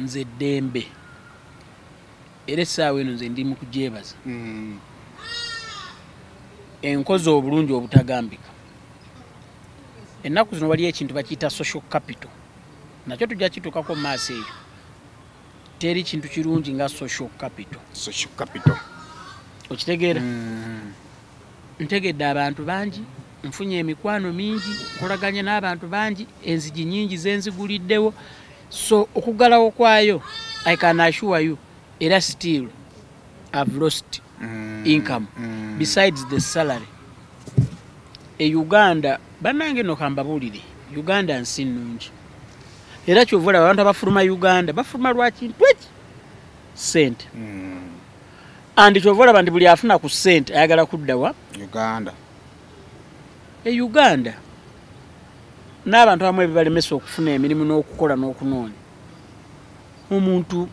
nze ddembe era essaawa eno nze ndi mu kujeebaza enkozi obulungi obutagambika. Ennaku zino waliyo ekintu bakiyita social capital, nakyo tujja kituukako mu maaso eyo. Teri kintu kirungi nga social capital. Social capital okitegeera? Ntegedde abantu bangi, nfunye emikwano mingi, nkolaganye n'abantu bangi, enzigi nyingi zenziguliddewo. So okugalawo kwayo, I can assure you, era still I've lost income besides the salary. Uganda bannange no kambabulire, Uganda nsi nnungi. Era kyovula abantu abafuluma Uganda bafuluma lwa kintu eki sente. Andi kyovula bandi buli afuna ku sente ayagala kudda wa Uganda. Uganda n'abantu bamwe balemesa okufuna emirimu n'okukola n'okunoonya. Omuntu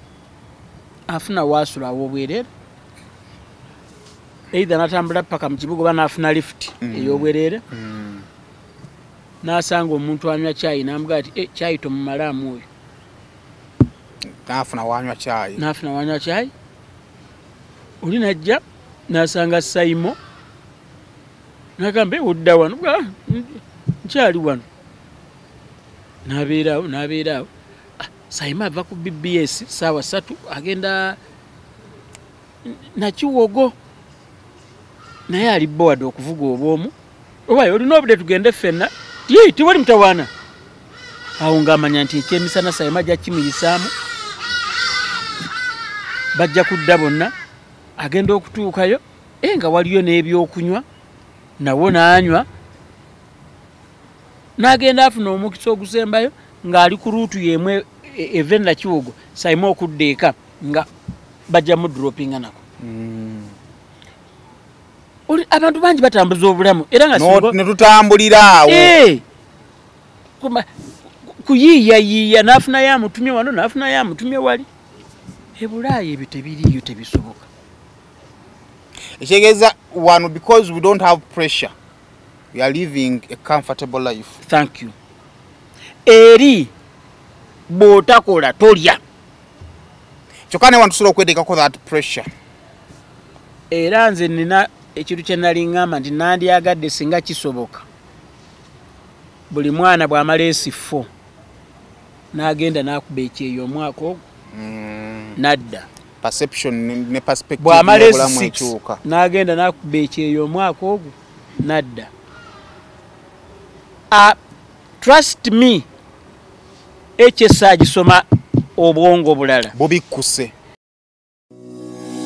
afuna waasula aw'obwerere, either natambula paka mu kibuga banaafuna lift ey'obwerere, n'asanga omuntu anywa caayi n'amugaa ati caayi tomumalaamu oyo. Naafuna wanywa caayi. Oli najja n'asanga Saimo n'agamba odda wano, nkyali wano. N'abeeraawo. Saimo ava ku BBS ssaawa 3 agenda Nakiwogo. Naye ali board okuvuga obwomu. Obaye olina obudde tugende ffenna. Tewali mutawaana. Awo ng'amanya nti ekyemisana Saimo ajja kimuyisaamu. Bajja kudda bonna. Agenda okutuukayo nga waliyo n'ebyokunywa nawo n'anywa, n'agenda afuna omukisa ogusembayo ng'ali ku ruutu yemwe eve Nakiwogo Saimo okudda eka nga bajja mu droppinga nako. Abantu bangi batambuza obulamu era nga ne tutambulira awo. Kuyiiya n'afuna yamutumye wano n'afuna yamutumye wali. Ebulaayi ebyo tebiriyo, tebisoboka. Ekitegeeza wano, because we don't have pressure, we are living a comfortable life. Thank you. Eri bw'otakola tolya. Kyokka ne wantu tusobola okweteekako that pressure. Era nze nina ekintu kye nali ngamba nti nandyagadde singa kisoboka buli mwana bw'amala esi4 n'agenda n'akuba ekyeyo omwaka ogwo nadda. Perception ne perspective bw'amala esi6 n'agenda n'akuba ekyeyo omwaka ogwo nadda. Trust me, ekyesagisoma obwongo bulala bubikkuse.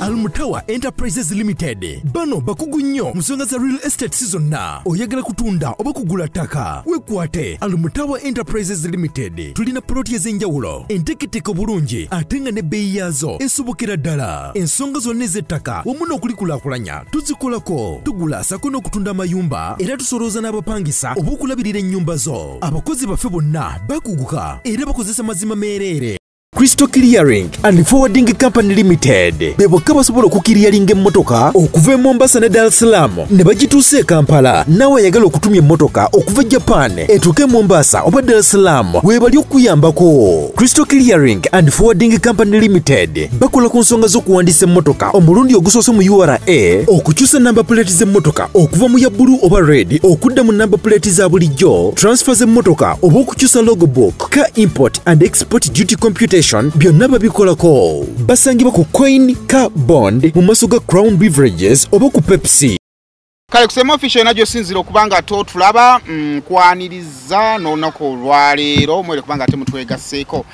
Almutawa Enterprises Limited bano bakugu nnyo musonga za real estate season na oyagala kutunda oba kugula ttaka wekwate Almutawa Enterprises Limited. Tulina ploti ez'enjawulo enteketeko bulungi ate nga ne bbeeyi yaazo esobokera ddala. Ensonga zonna ez'ettaka wamu n'okulikulaakulanya tuzikolako. Tugula sako n'okutunda amayumba era tusolooza n'abapangisa oba okulabirira ennyumba zo. Abakozi baffe bonna bakuguka era bakozesa mazima meereere. Crystal Clearing and Forwarding Company Limited bebokka basobola okukiriyalinga emmotoka okuva e Mombasa ne Dar es Salaam ne bagituusa e Kampala. Nawe ayagala okutumya emmotoka okuva Japan etuuke Mombasa oba Dar es Salaam weebali okuyambako. Crystal Clearing and Forwarding Company Limited bakola ku nsonga z'okuwandiisa emmotoka omulundi ogusoose mu URA, okukyusa namba plate z'emmotoka okuva mu ya bbulu oba red okudda mu namba plate za bulijjo, transfer z'emmotoka oba okukyusa logbook, car import and export duty computation byonna babikolako. Basangibwa ku Coin Car Bond mu maaso ga Crown Beverages oba ku Pepsi. Kale kusema official najyo sinzira okubanga to tulaba kwaniriza n'olunaku olwaleero mwere kubanga ate mutwegaseeko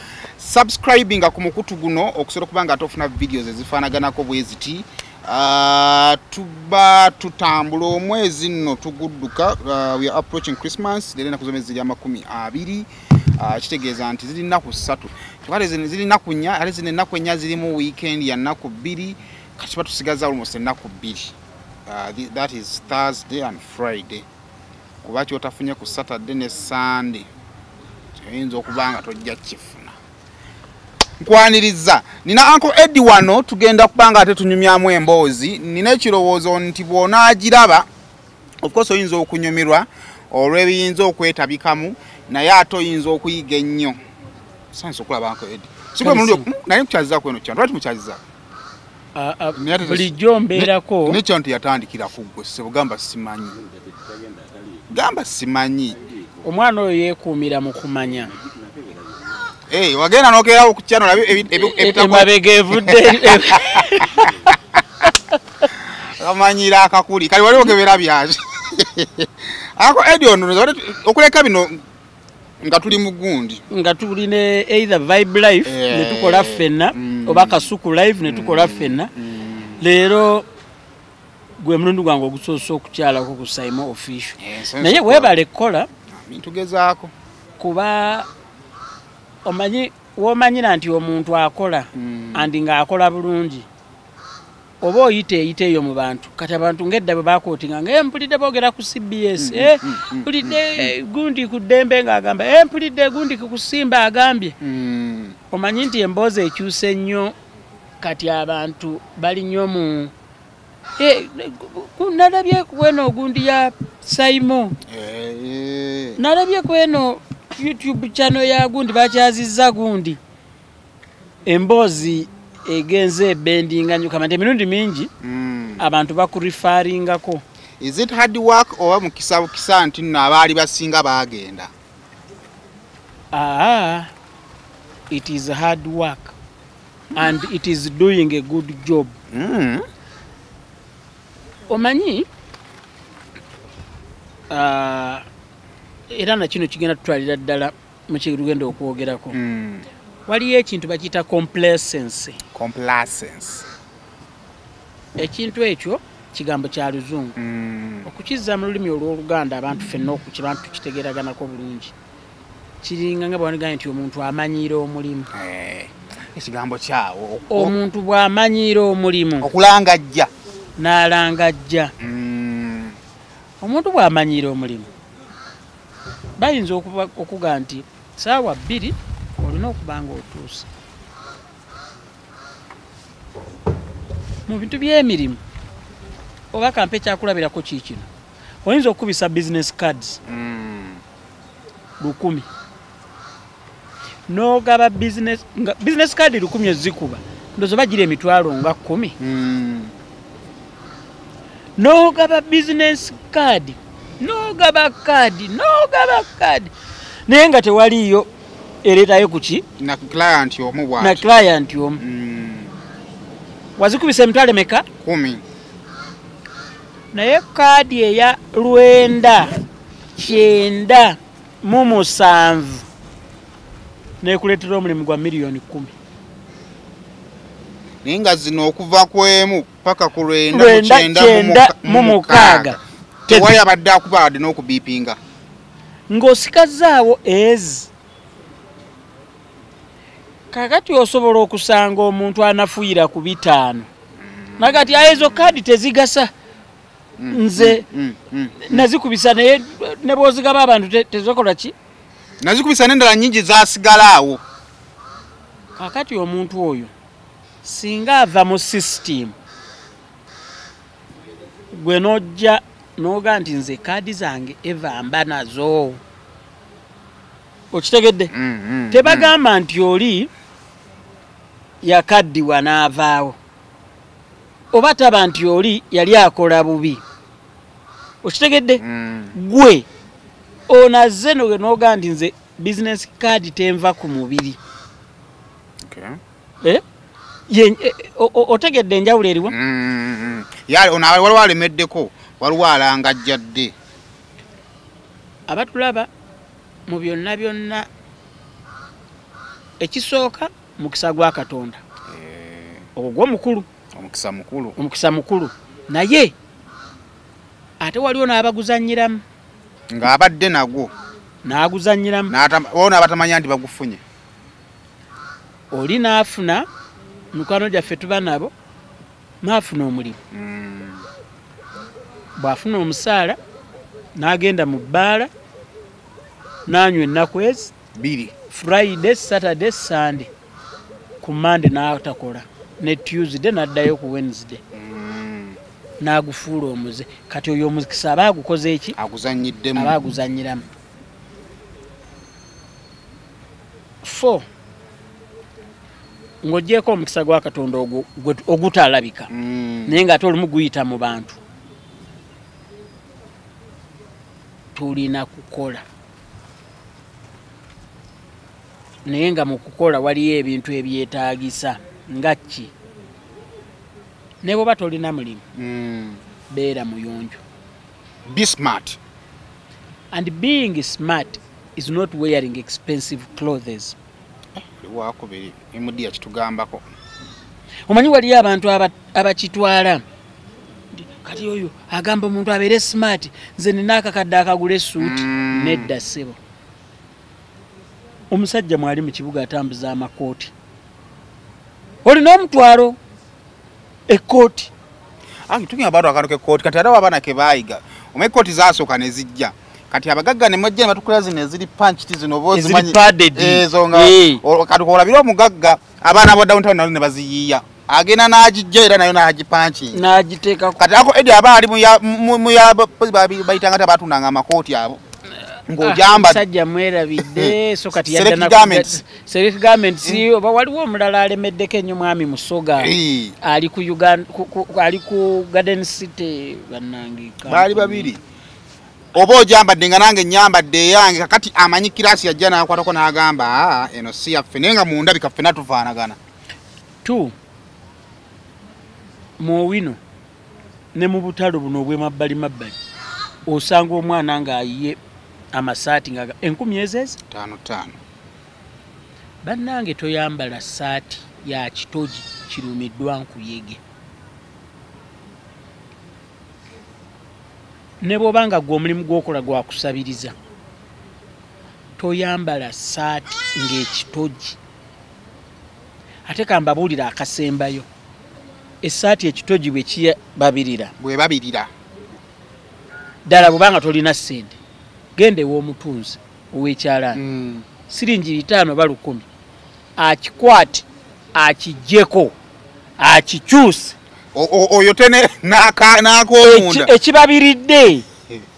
subscribing ku mukutu guno okusobola okubanga ate ofuna videos ezifaanaganako bweziti. Tuba tutambula omwezi nno tugudduka. We are approaching Christmas. Leero ennaku zomezi ziri 20. Kitegeeza nti ziri nnaku 3. Tukale ziri nnaku 4, ate zino ennaku 4 ziri mu weekend ya nnaku 2. Kati tuba tusigaza almost ennaku 2. That is Thursday and Friday. Kuba kyotafunye ku Saturday ne Sunday oyinza okubanga tojja kifuna. Nkwaniriza nina Uncle Eddie wano tugenda kubanga ate tunyumyamu emboozi. Nina ekirowoozo nti bw'onaagiraba of course oyinza okunyumirwa olw'ebiyinza okwetabikamu naye ate oyinza okuyiga ennyo. Sanso okulaba Uncle Eddie. Sikwe mulundi naye mukyaziza kweno kyano lwaki mukyaziza bulijjo mbeerako ne kyano teyatandikira kuggwe sebugamba simanyi gamba simanyi omwana oyo yeekuumira mu kumanya wagenda n'okeerawo ku kyano labe emabega evudde amanyira akakuli kali waliwo kebera byaje ako Edion okuleka bino nga tuli mu gundi nga tuli ne either Vibe Life ne tukola ffenna oba Kasuku Live ne tukola ffenna leero gwe mulundi gwange ogusoose okukyalako ku Simon Official naye weebale kola ntugezaako kuba omanyi womanyira nti omuntu akola andi ng'akola bulungi oba oyite eyo mu bantu kati abantu ng'edda bwe bakootinga nga mpulidde boogera ku CBS mpulidde gundi ku ddembe ng'agamba mpulidde gundi ku Simba agambye omanyi nti emboozi ekyuse nnyo kati abantu bali nnyo mu nalabye kweno gundi ya Simon nalabye kweno YouTube channel ya gundi bakyazizza gundi emboozi egenze bendinga nyo kamande mirundi mingi abantu bakurifaringako. Is it hard work oba mukisa nti nabaali basinga bagenda? It is hard work and it is doing a good job. Omanyi era na kino kigenda tutwalira ddala mu kirugenda okwogerako. Waliyo ekintu bakiyita complacency. Ekintu ekyo kigambo kya Luzungu. Okukizza mu lulimi olw'Oluganda abantu ffenna okukibantu tukitegeeraganako bulungi. Kiringa nga bw'anigamba nti omuntu amanyiira omulimu. Ekigambo kyawo. Omuntu bw'amanyiira omulimu. Okulangajja. N'alangajja. Omuntu bw'amanyiira omulimu. Bayinza okuga nti saawa 2 olina okubanga otuuse. Mu bintu by'emirimu oba kampe kyakulabirako kiikino oyinza okukubisa business cards 10 n'ogaba business card 10 ezikuba ndozo bagira emitwalo nga 10 n'ogaba business card n'ogaba card naye nga tewaliyo ereetayo kuki na client omu bw'ati na client omu wazikubisa emitwalo meka 10 naye kaadi eya 997 nekuleetera omulimu gwa miliyoni 10 naye nga zino okuva ku emu paka ku 996 tewali abadde akuba wadde n'okubipinga ng'osikazaawo ezi kakati osobola okusanga omuntu anafuira ku 5 nakati ezo kaadi tezigasa nze nazikubisa naye ne bw'ozigaba abantu tezokola ki nazikubisa n'endala nnyingi zaasigalawo kakati omuntu oyo singa ava mu system gwe nojja noga nti nze kaadi zange eva mba nazo okitegedde tebagamba nti oli yakaddiwa n'avaawo oba taba nti oli yali akola bubi okitegedde gwe onazze noga nti nze business card tenva ku mubiri otegedde enjawulo eriwa waliwo alemeddeko waliwo alangajjadde abatulaba mu byonna byonna ekisooka mukisa gwa Katonda ogwo gw'omukulu omukisa mukulu naye ate waliwo n'abaguzannyiramu ng'abadde nagwo n'aguzannyiramu wona abatamanya nti bagufunye oli n'afuna mikwano gyaffe tuba nabo n'afuna omulimu bw'afuna omusaala n'agenda mu bbaala n'anywa ennaku ezi 2 Friday, Saturday, Sunday ku Monday n'atakola ne Tuesday n'addayo ku Wednesday n'agufuula omuze kati oyo omukisa aba agukoze eki aguzannyiddemu aba aguzannyiramu 4 ng'ogyeko omukisa gwa Katonda ogutalabika naye ng'ate olumu guyita mu bantu tulina kukola naye nga mu kukola waliyo ebintu ebyetaagisa nga ki ne bw'oba tolina mulimu beera muyonjo. Be smart. And being smart is not wearing expensive clothes. Wakubiri emudi yakitugambako. Omanyi waliyo abantu abakitwala kati oyo agamba omuntu abeere smart nze nina akakadde akagula essuuti nedda ssebo. Omusajja mwali mu kibuga atambuza amakooti olina omutwalo ekkooti tukinya abantu akantu k'ekkooti kati ate abaana ke baayiga omanyi ekkooti zaasooka ne zijja kati abagagga ne mwajja ne batukula zino eziri punchiti zino bozimanyi ezo nga kati olabira omugagga abaana abo downtown nalo ne baziyiiya agenda n'agijja era nayo n'agipanchi n'agiteeka kati ako edi aba ali bayitanga tabatundanga amakooti abo ng'ojamba sajja mwerabidde so kati yadda na Serif Garment si oba waliwo omulala alemeddeko ennyo mwami Musoga ali ku Uganda ali ku Garden City bannangika baali babiri oba ojambadde nga nange nyambadde yange kakati amanyi kirasi yajja n'akwatako n'agamba eno si yaffe naye nga munda bikaffena tufaanagana tu mu wino ne mu butalo buno obw'emabbali osanga omwana ng'ayiye amasaati nga 10 ezeze 5 bannange toyambala saati ya kitogi kirumiddwa nkuyege ne bw'obanga gwe omulimu gw'okola gwa kusabiriza toyambala saati ng'ekitogi ate kambabuulira akasembayo essaati ekitogi bwe kiyababirira ddala bw'obanga tolina ssente gende w'omutunzi ow'ekyalaani siringi 5 ba 10 akikwate akijjeko akikyuse oyo tene n'ak'omunda ekibabiridde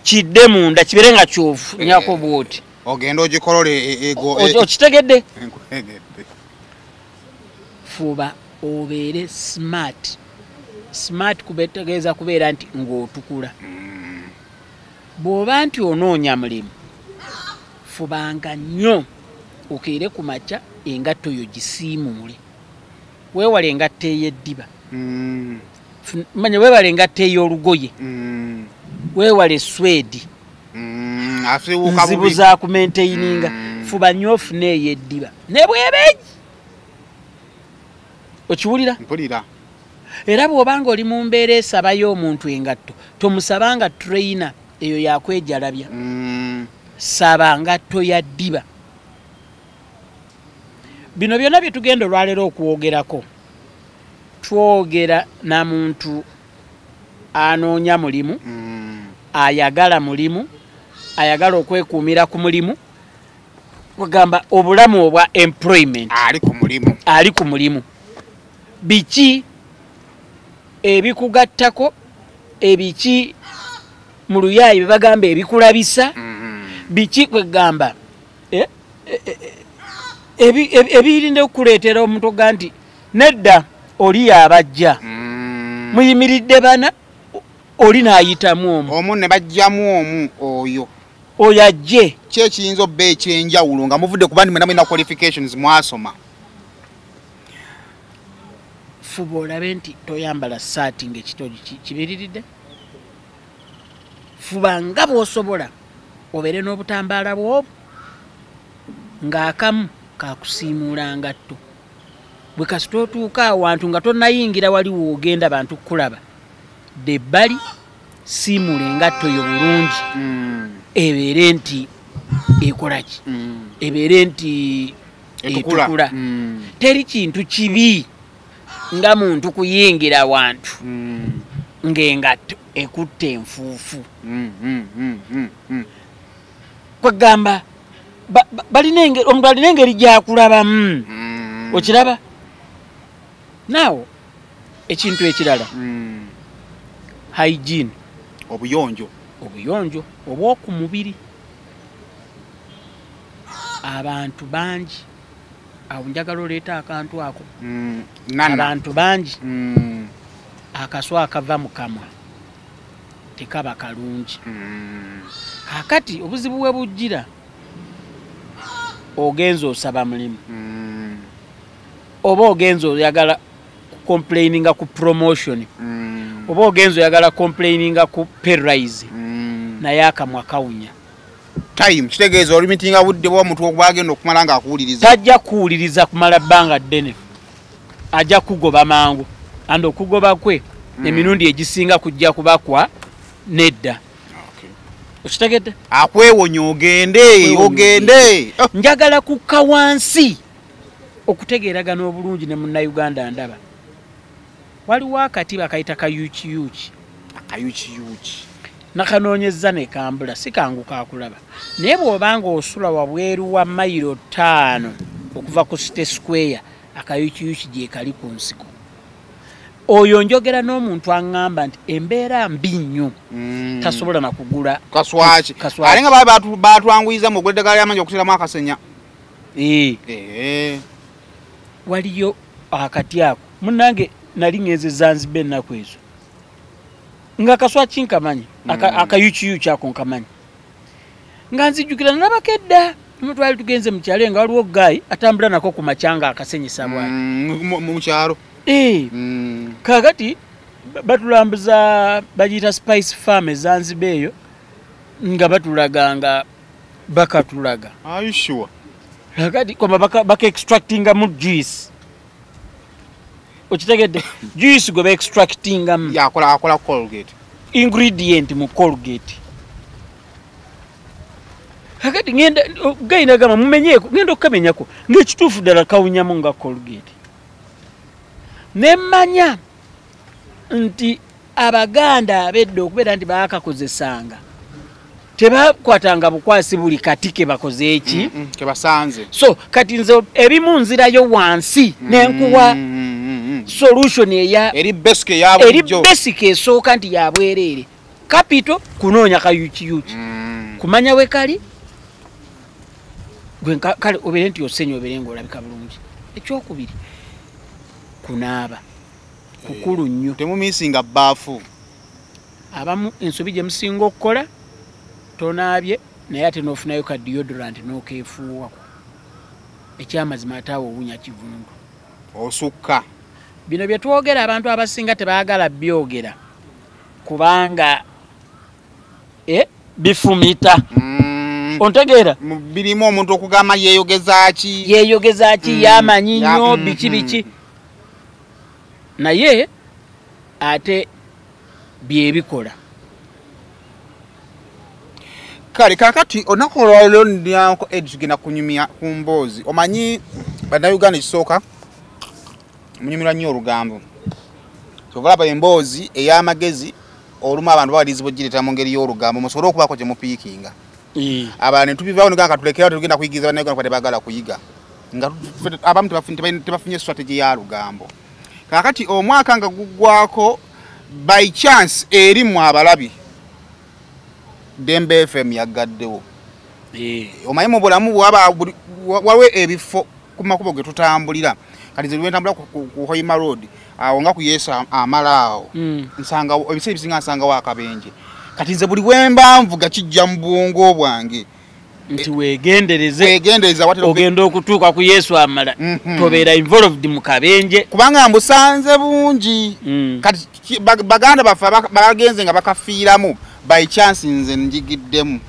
kidde munda kibeere nga kyovu nyako bwoti ogenda ogikolole okitegedde fuba obeere smart kubetegeeza kubeera nti ng'otukula bw'oba nti onoonya mulimu fubanga nnyo okeere ku makya engatto yo gisiimuule weewale engatto ey'eddiba manya weewale engatto ey'olugoye weewale swedi nzibu za kumenteininga fuba nnyo ofune ey'eddiba ne bwebeegi okiwulira mpulira era bw'obanga oli mu mbeera esabayo omuntu engatto tomusabanga trainer eyo yakwejalabya saba ngatto ya ddiba. Bino byonna bye tugenda olwaleero okwogerako twogera na muntu anoonya mulimu ayagala mulimu ayagala okwekuumira ku mulimu kugamba obulamu obwa employment ali ku mulimu biki ebikugattako ebiki mu luyaayi bagamba ebikulabisa biki kwegamba ebirinde okuleetera omuntu ga nti nedda oli yabajja muyimiridde bana oli naayitamu omu ne bajjamu omu oyo ajje kyekiyinza obba ekyenjawulo nga muvudde kuba ndi mwena qualifications mwasoma fuba olabe nti toyambala saati ng'ekitogi kibiriridde fuba nga bw'osobola obeere n'obutambaala bw'obwo ng'akamu kakusiimuula ngatto bwe kasita otuuka awantu nga tonnayingira wali woogenda bantu kulaba debbali siimula engatto yo bulungi ebeere nti ekolaki ebeere nti etukula teri kintu kibi nga muntu kuyingira wantu ng'engatto ekutte enfuufu kwegamba omuntu alina engeri gyakulabamu okiraba naawo ekintu ekirala hygiene obuyonjo obw'oku mubiri abantu bangi awo njagala oleeta akantu ako nana abantu bangi akaswa akava mu kamwa tekaba kalungi kakati obuzibu bwe bujjira ogenza osaba mulimu oba ogenza oyagala complaininga ku promotion oba ogenza oyagala complaininga ku pay rise naye akamwa kawunya time kitegeeza olimitinga budde bw'omuntu okuba agenda okumala ng'akuwuliriza tajja kuwuliriza kumala bbanga ddene ajja kugoba mangu andi okugoba kwe emirundi egisinga kujja kubakwa nedda okitegedde akwewonya ogende njagala kukka wansi okutegeeragana obulungi ne munnayuganda ndaba waliwo akatiba kayita kayuukiyuuki nakanoonyezza ne kambula si kangu kakulaba naye bw'obanga osula wabweru wa mayiro 5 okuva ku City Square akayuukiyuuki gye kali ku nsiko oyo njogera n'omuntu aŋŋamba nti embeera mbi nnyo tasobola na kugula kaswaki ate nga baatwanguyiza mu gweddagala ly'amanyi okuteeramu akasenya waliyo akati ako munnange nali ngeze Zanzibar ennaku ezo nga kaswaki nkamanyi akayuukiyuuki ako nkamanyi nga nzijjukira nalabakedda twali tugenze mu kyalo nga waliwo gayi atambula nako ku macyanga akasenyesa bwali mu kyalo kakati batulambuza bagiyita Spice Farm Zanzibar eyo nga batulaga nga bakatulaga kakati kwamba baka extractinga mu juice okitegedde juice gwe ba extractinga akola Colgate ingredient mu Colgate kakati ngenda gayina gama mumenyeko ngenda okukamenyako ng'ekituufu ddala kawunyamu nga Colgate nemmanya nti abaganda abedde okubeera nti baakakozesanga tebakwatanga bukwasi buli kati ke bakoze eki kebasanze so kati nze ebimu nzirayo wansi nenkuwa solution eri basic esooka nti yabwereere kapito kunoonya kayuukiyuuki kumanya we kali gwe kale obeere nti osenyi obeere ng'olabika bulungi ekyokubiri kunaaba kukulu nnyo temumisinga baafu abamu ensobi gye musinga okukola tonaabye naye ate n'ofunayo ka deodorant n'okeefuuwako ekyamazima ate awo owunya kivundu osukka bino bye twogera abantu abasinga tebaagala byogera kubanga bifumita ontegeera birimu omuntu okugamba yeeyogezaki yamanyi nnyo biki naye ate byebikola kale kakati olunaku olwaliro ndyanko tugenda kunyumya ku mboozi omanyi bannayuganda ekisooka munyumirwa nnyo olugambo kyovalaba emboozi ey'amagezi olumu abantu bawalirizibwa ogireeta mu ngeri y'olugambo musobole okubaako gye mupiikinga abalala ne tubivaawo nga katulekerawo tetugenda kuyigiriza bannayuganda tebagala kuyiga nga abamu tebafunye strategy ya lugambo kakati omwaka nga guggwako by chance eri mu abalabi Dembe FM yagaddewo omanyi mu bulamu waliwo ebifo ku makubo ge tutambulira kati nze lwentambula ku Hoima Road awo nga ku Yesu amalaawo nsanga ebiseera ebisinga nsangawo akabenje kati nze buli wemba nvuga kijja mu bwongo bwange nti weegendereza ogenda okutuuka ku Yesu amala tobeera involved mu kabenje kubanga mbusanze bungi kati baganda baffe bagenze nga bakafiiramu by chance nze njigiddemu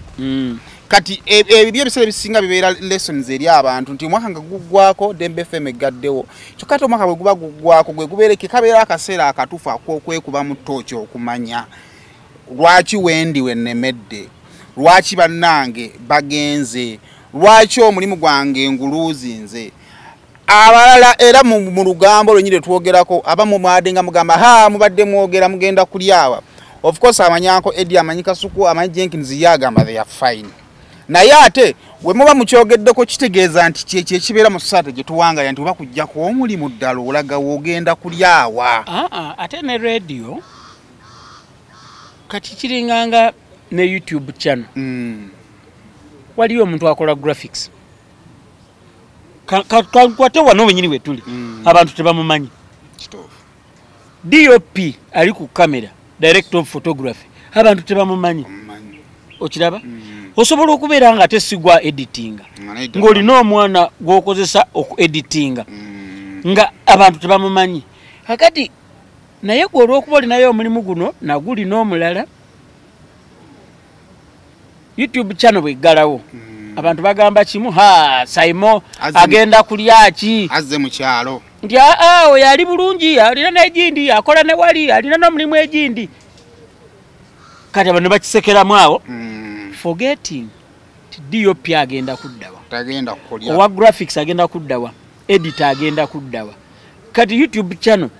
kati ebyo ebiseera ebisinga bibeera lessons eri abantu nti omwaka nga guggwako Dembe FM egaddewo kyokka ate omwaka bwe guba guggwako gwe gubeereke kabeera akaseera akatuufu akwekuba mu ttooki okumanya lwaki wendi wennemedde lwaki bannange bagenze lwaki omulimu gwange nguluuzi nze abalala era mu lugambo lwenyini twogerako abamu mwade nga mugamba mubadde mwogera mugenda kulyawa of course amanyanko Eddie amanyi Kasuku amanyi Jenkins yagamba they are fine naye ate we muba mukyogeddeko kitegeeza nti kyekibeera mu society gye tuwangaya nti oba kujjako omulimu ddala olaga wogenda kulyawa ate ne radio kati kiringanga ne YouTube channel waliyo omuntu akola graphics kankwate wano wenyini wetuli abantu tebamumanyi DOP ali ku kamera director of photography abantu tebamumanyi okiraba osobola okubeera nga tesigwa editing ng'olina omwana gw'okozesa oku editing nga abantu tebamumanyi kakati naye gwe olw'okuba olinayo omulimu guno naguli n'omulala YouTube channel bweggalawo abantu bagamba kimu Saimo agenda kulyaki azze mu kyalo nti oyo ali bulungi alina n'egindi akola ne wali alina n'omulimu egindi kati abantu bakisekeramu awo forgetting DOP agenda kuddawa tagenda kukolya owa graphics agenda kuddawa editor agenda kuddawa kati YouTube channel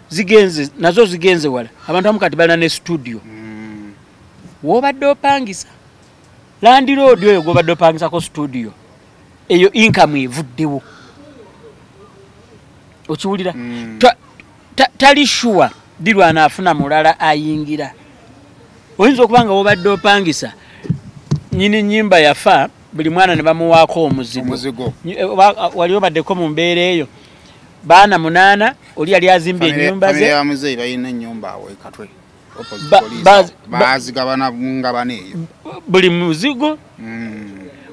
nazo zigenze wala abantu amukati balina ne studio wobadde opangisa landlord oyo gobadde opangisa ko studio eyo income evuddewo okiwulira tali sure dirwana afuna mulala ayingira oyinza okubanga wobadde opangisa nyini nyimba yafa buli mwana ne bamuwaako omuzigo wali obaddeko mu mbeera eyo baana 8 oli yali azimbye ennyumba ze ya muzeyi bayina ennyumba awe katwe bazigabana ngabana eyo buli muzigo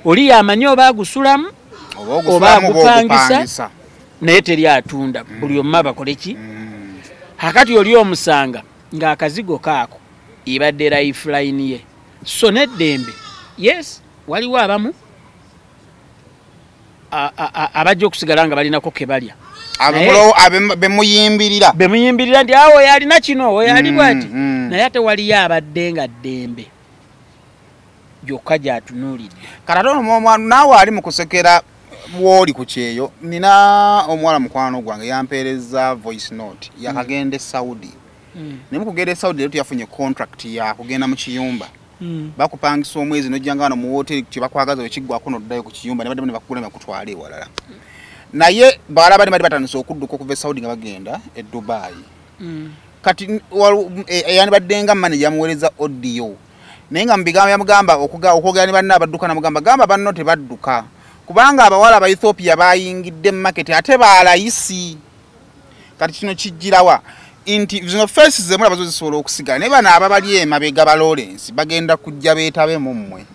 oli yamanyi oba agusulamu oba agupangisa naye teri atunda buli omma bakoleki hakati oli omusanga ng'akazigo kaako ibadde lifeline ye so neddembe yes waliwo abamu abajja okusigala nga balinako kebalya bemuyimbirira nti awo yalina kino oyo yali bwati naye ate waliyo abadde nga ddembe gyokka gyatunuulidde katatono naawe ali mu kusekera bwoli ku kyeyo nina omuwala mukwano gwange yampeereza voice note yakagenda e Saudi ne mukugenda e Saudi leero yafunye contract ya kugenda mu kiyumba bakupangisa omwezi nojjanga wano mu hoteli kye bakwagaza wekiggwako noddayo ku kiyumba ne badde ne bakugula bakutwala ewalala naye bala bali batandise okudduka okuva e Saudi nga bagenda e Dubai kati yani baddenga manager yamuweereza audio naye nga mubigamba yamugamba okwogera ne banna abadduka namugamba gamba banno tebadduka kubanga abawala aba Ethiopia bayingidde mu market ate balayisi kati kino kijjirawa inti zino faces zemwe abazozisobola okusigala ne bana ababali emabega ba Lawrence bagenda kujja beetabe mummwe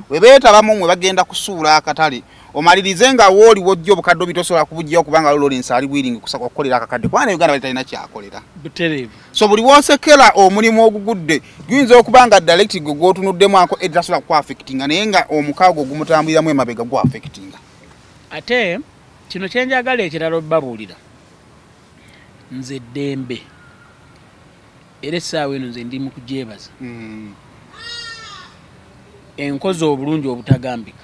we beetaba mummwe bagenda kusuula akatale omalirize nga woli wojjo bukaddo bitosobola kubujja kubanga Lawrence ali willing kusaka okukolera akakadde kwana Uganda balitalina kyakolera buterevu so buli wonsekera omulimu ogugudde guyinza okubanga direct gotunuddemu ako edasobola ku affectinga naye nga omukaago gumutambuliramu emabega gwa affectinga ate kino kyenjagala ekirala obabuulira nze ddembe era essaawa eno nze ndi mu kujeebaza enkozi obulungi obutagambika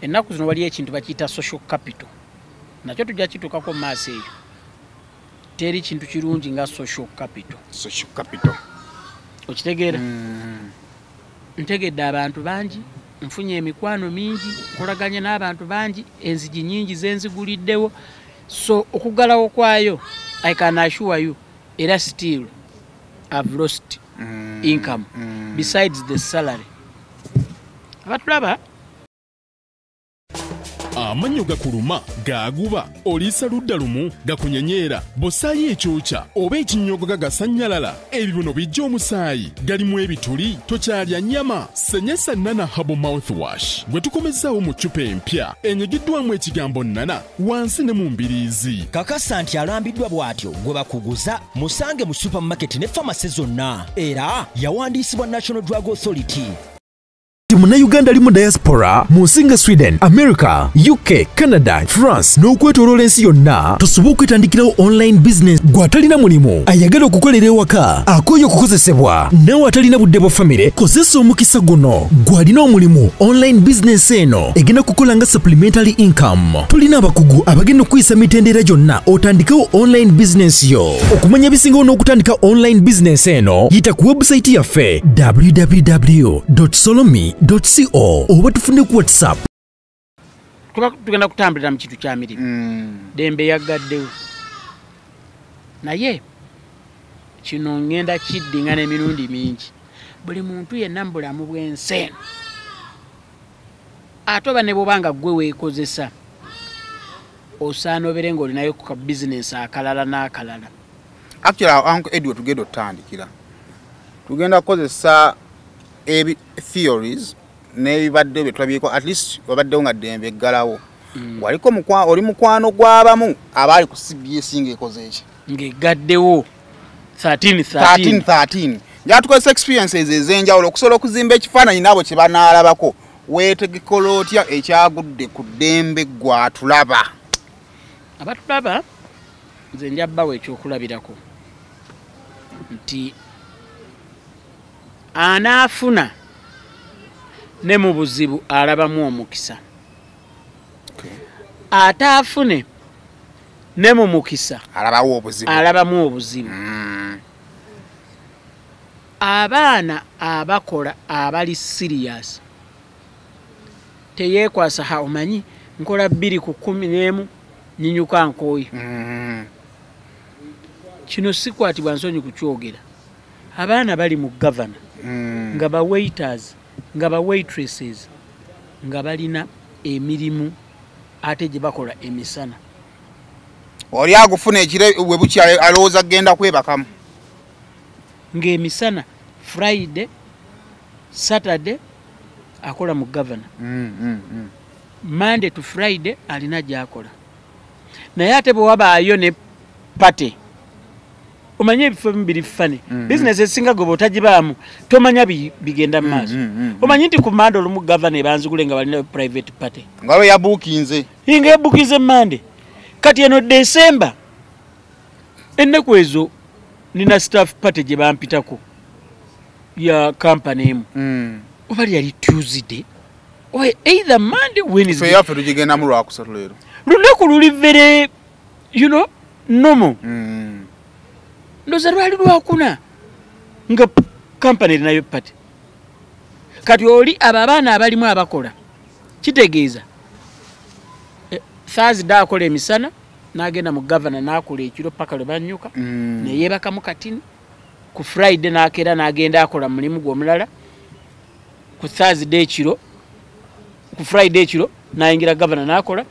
ennaku zino waliyo ekintu bakiyita social capital nakyo tujja kituukako mu maaso eyo teri kintu kirungi nga social capital okitegeera ntegedde abantu bangi nfunye emikwano mingi nkolaganye n'abantu bangi enzigi nyingi zenziguliddewo so okuggalawo kwayo I can assure you era still I've lost income besides the salary abatulaba amanyo gakuluma gaguba oliisa ludda lumu gakunyenyeera bosaayi ekyokya oba ekinyogo gagasanyalala ebibuno bijja omusaayi galimu ebituli tokyalya nnyama senyesa nana habo mouthwash gwe tukomezzaawo mu ccupa empya enyigiddwamu ekigambo nana wansi ne mu mbiriizi kakasa nti alambiddwa bw'atyo gwe bakuguza musange mu supermarket ne famasi zonna era yawandiisibwa National Drug Authority. Munnayuganda ali mu diaspora mu nsi nga Sweden, America, UK, Canada, France n'okwetooloola ensi yonna tusobola okwetandikirawo online business gw'atalina mulimu ayagala okukolera ewaka akooye okukozesebwa nawe atalina budde bwa famire kozesa omukisa guno gw'alina omulimu online business eno egenda kukola nga supplementary income. Tulina abakugu abagenda okuyisa mitendera gyonna otandikewo online business yo. Okumanya ebisingawo n'okutandika online business eno yita ku website yaffe www.solomi.co oba tufune ku WhatsApp. Tugenda kutambulira mu kintu kya mirimu dembe yagaddewo naye kino ngenda kiddinga n'emirundi mingi buli muntu yenna mbulamu bw'ensi ate oba ne bw'obanga ggwe weekozesa osaana obeere ng'olinayo ku ka bizinesi akalala n'akalala. Actually Uncle Edward tugenda otandikira tugenda kukozesa theories n'ebibadde bye tulabyeko at least wabaddewo nga Dembe eggalawo waliko oli mukwano gw'abamu abaali ku CBS ng'ekoze eki ng'eggaddewo 13 njala tukozesa experiences ez'enjawulo okusobola okuzimba ekifaananyi n'abo kye banaalabako weetegekkola otya ekyagudde ku Dembe gwatulaba abatulaba nze njabbawo ekyokulabirako nti anaafuna ne mu buzibu alabamu omukisa ataafune ne mu mukisa alabamu obuzibu abaana abakola abali serious teyeekwasa ha omanyi nkola 2 ku 11 nyinyuka nkooyi kino sikwatibwa nsonyi kukyogera abaana bali mu governor nga ba waiters nga ba waitresses nga balina emirimu ate gye bakola emisana oli agufuna ekire we buki alowooza genda kwebakamu ng'emisana Friday Saturday akola mu governor Monday to Friday alina gy'akola naye ate bwe wabaayo ne pate omanye ebifo bibiri fane business esinga gobo otagibaamu tomanya bigenda mu maaso omanyi nti ku Monday olumu governor banzigule nga balina private party ngalo yabuukinze inga yabuukinze Monday kati eno December ennaku ezo nina staff party gye bampitako ya company emu oba yali Tuesday or either Monday Wednesday yafe tugigenda mu lwakusatu leero lunaku luli vere normal ndoza lwali lwakuna nga company nayo party kati oli abaana abalimu abakola kitegeeza Thursday akola emisana n'agenda mu governor n'akola ekiro paka lwe banyuka neyeebaka mu katini ku Friday n'akeera n'agenda akola mulimu gw'omulala ku Thursday ekiro ku Friday ekiro n'ayingira governor n'akola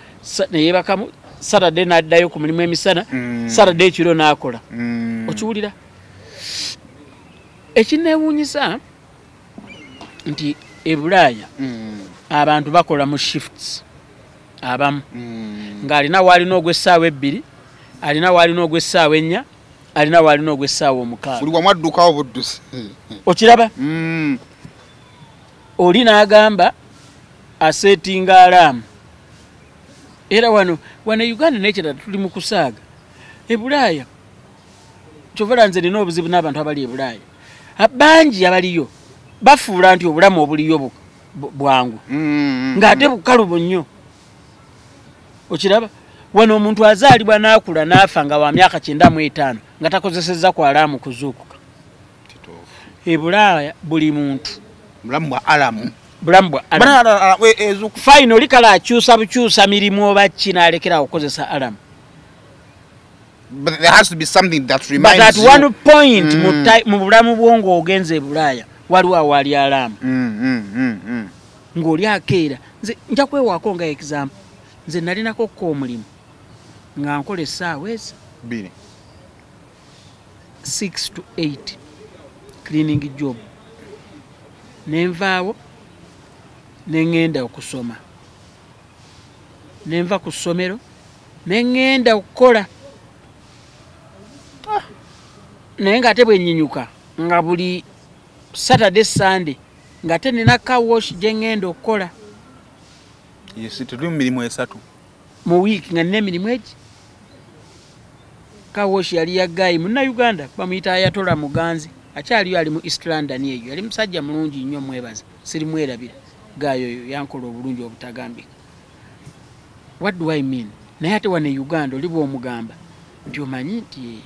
neyeebakamu Saturday n'addayo ku mulimu emisana Saturday ekiro n'akola okiwulira ekineewuunyisa nti ebulaaya abantu bakola mu shifts abamu ng'alina waalina ogw'essaawa 2 alina waalina ogw'essaawa 4 alina waalina ogw'essaawa 6 buli wamu addukawo buddusi okiraba oli n'agamba asetinga alaamu era wano Uganda n'ekirala tuli mu kusaaga ebulaaya kyovera nze nina obuzibu n'abantu abali ebulaaya bangi abaliyo bafuula nti obulamu obuliyo bwangu ng'ate bukalubo nnyo okiraba wano omuntu azaalibwa n'akula n'afa nga wa myaka 95 nga takozesezza ku alaamu kuzuukuka ebulaaya buli muntu bulamu bwa alamu fine oli kala akyusa bukyusa mirimu oba kinaalekera okukozesa alamu but there has to be something that reminds but at one point mu bulamu bwongo ogenze ebulaaya waliwo awali alamu ng'oli akeera nze nja kwewaako nga example nze nalinako ko omulimu nga nkola essaawa ezi 6 to 8 cleaning job nenvaawo nengenda okusoma nenva ku ssomero nengenda okukola naye nga ate bwenyinyuka nga buli Saturday Sunday nga ate nina kawash gye ngenda okukola tuli mu mirimu 3 mu wiiki nga nina emirimu egi kawash yali ya gayi muna Uganda bamuyita Ayatola Muganzi akyaliyo ali mu East London eyo yali musajja mulungi nnyo mwebaza sirimwerabira gayo oyo yankola obulungi obutagambika what do I mean naye ate wano Uganda oli bw'omugamba nti omanyi nti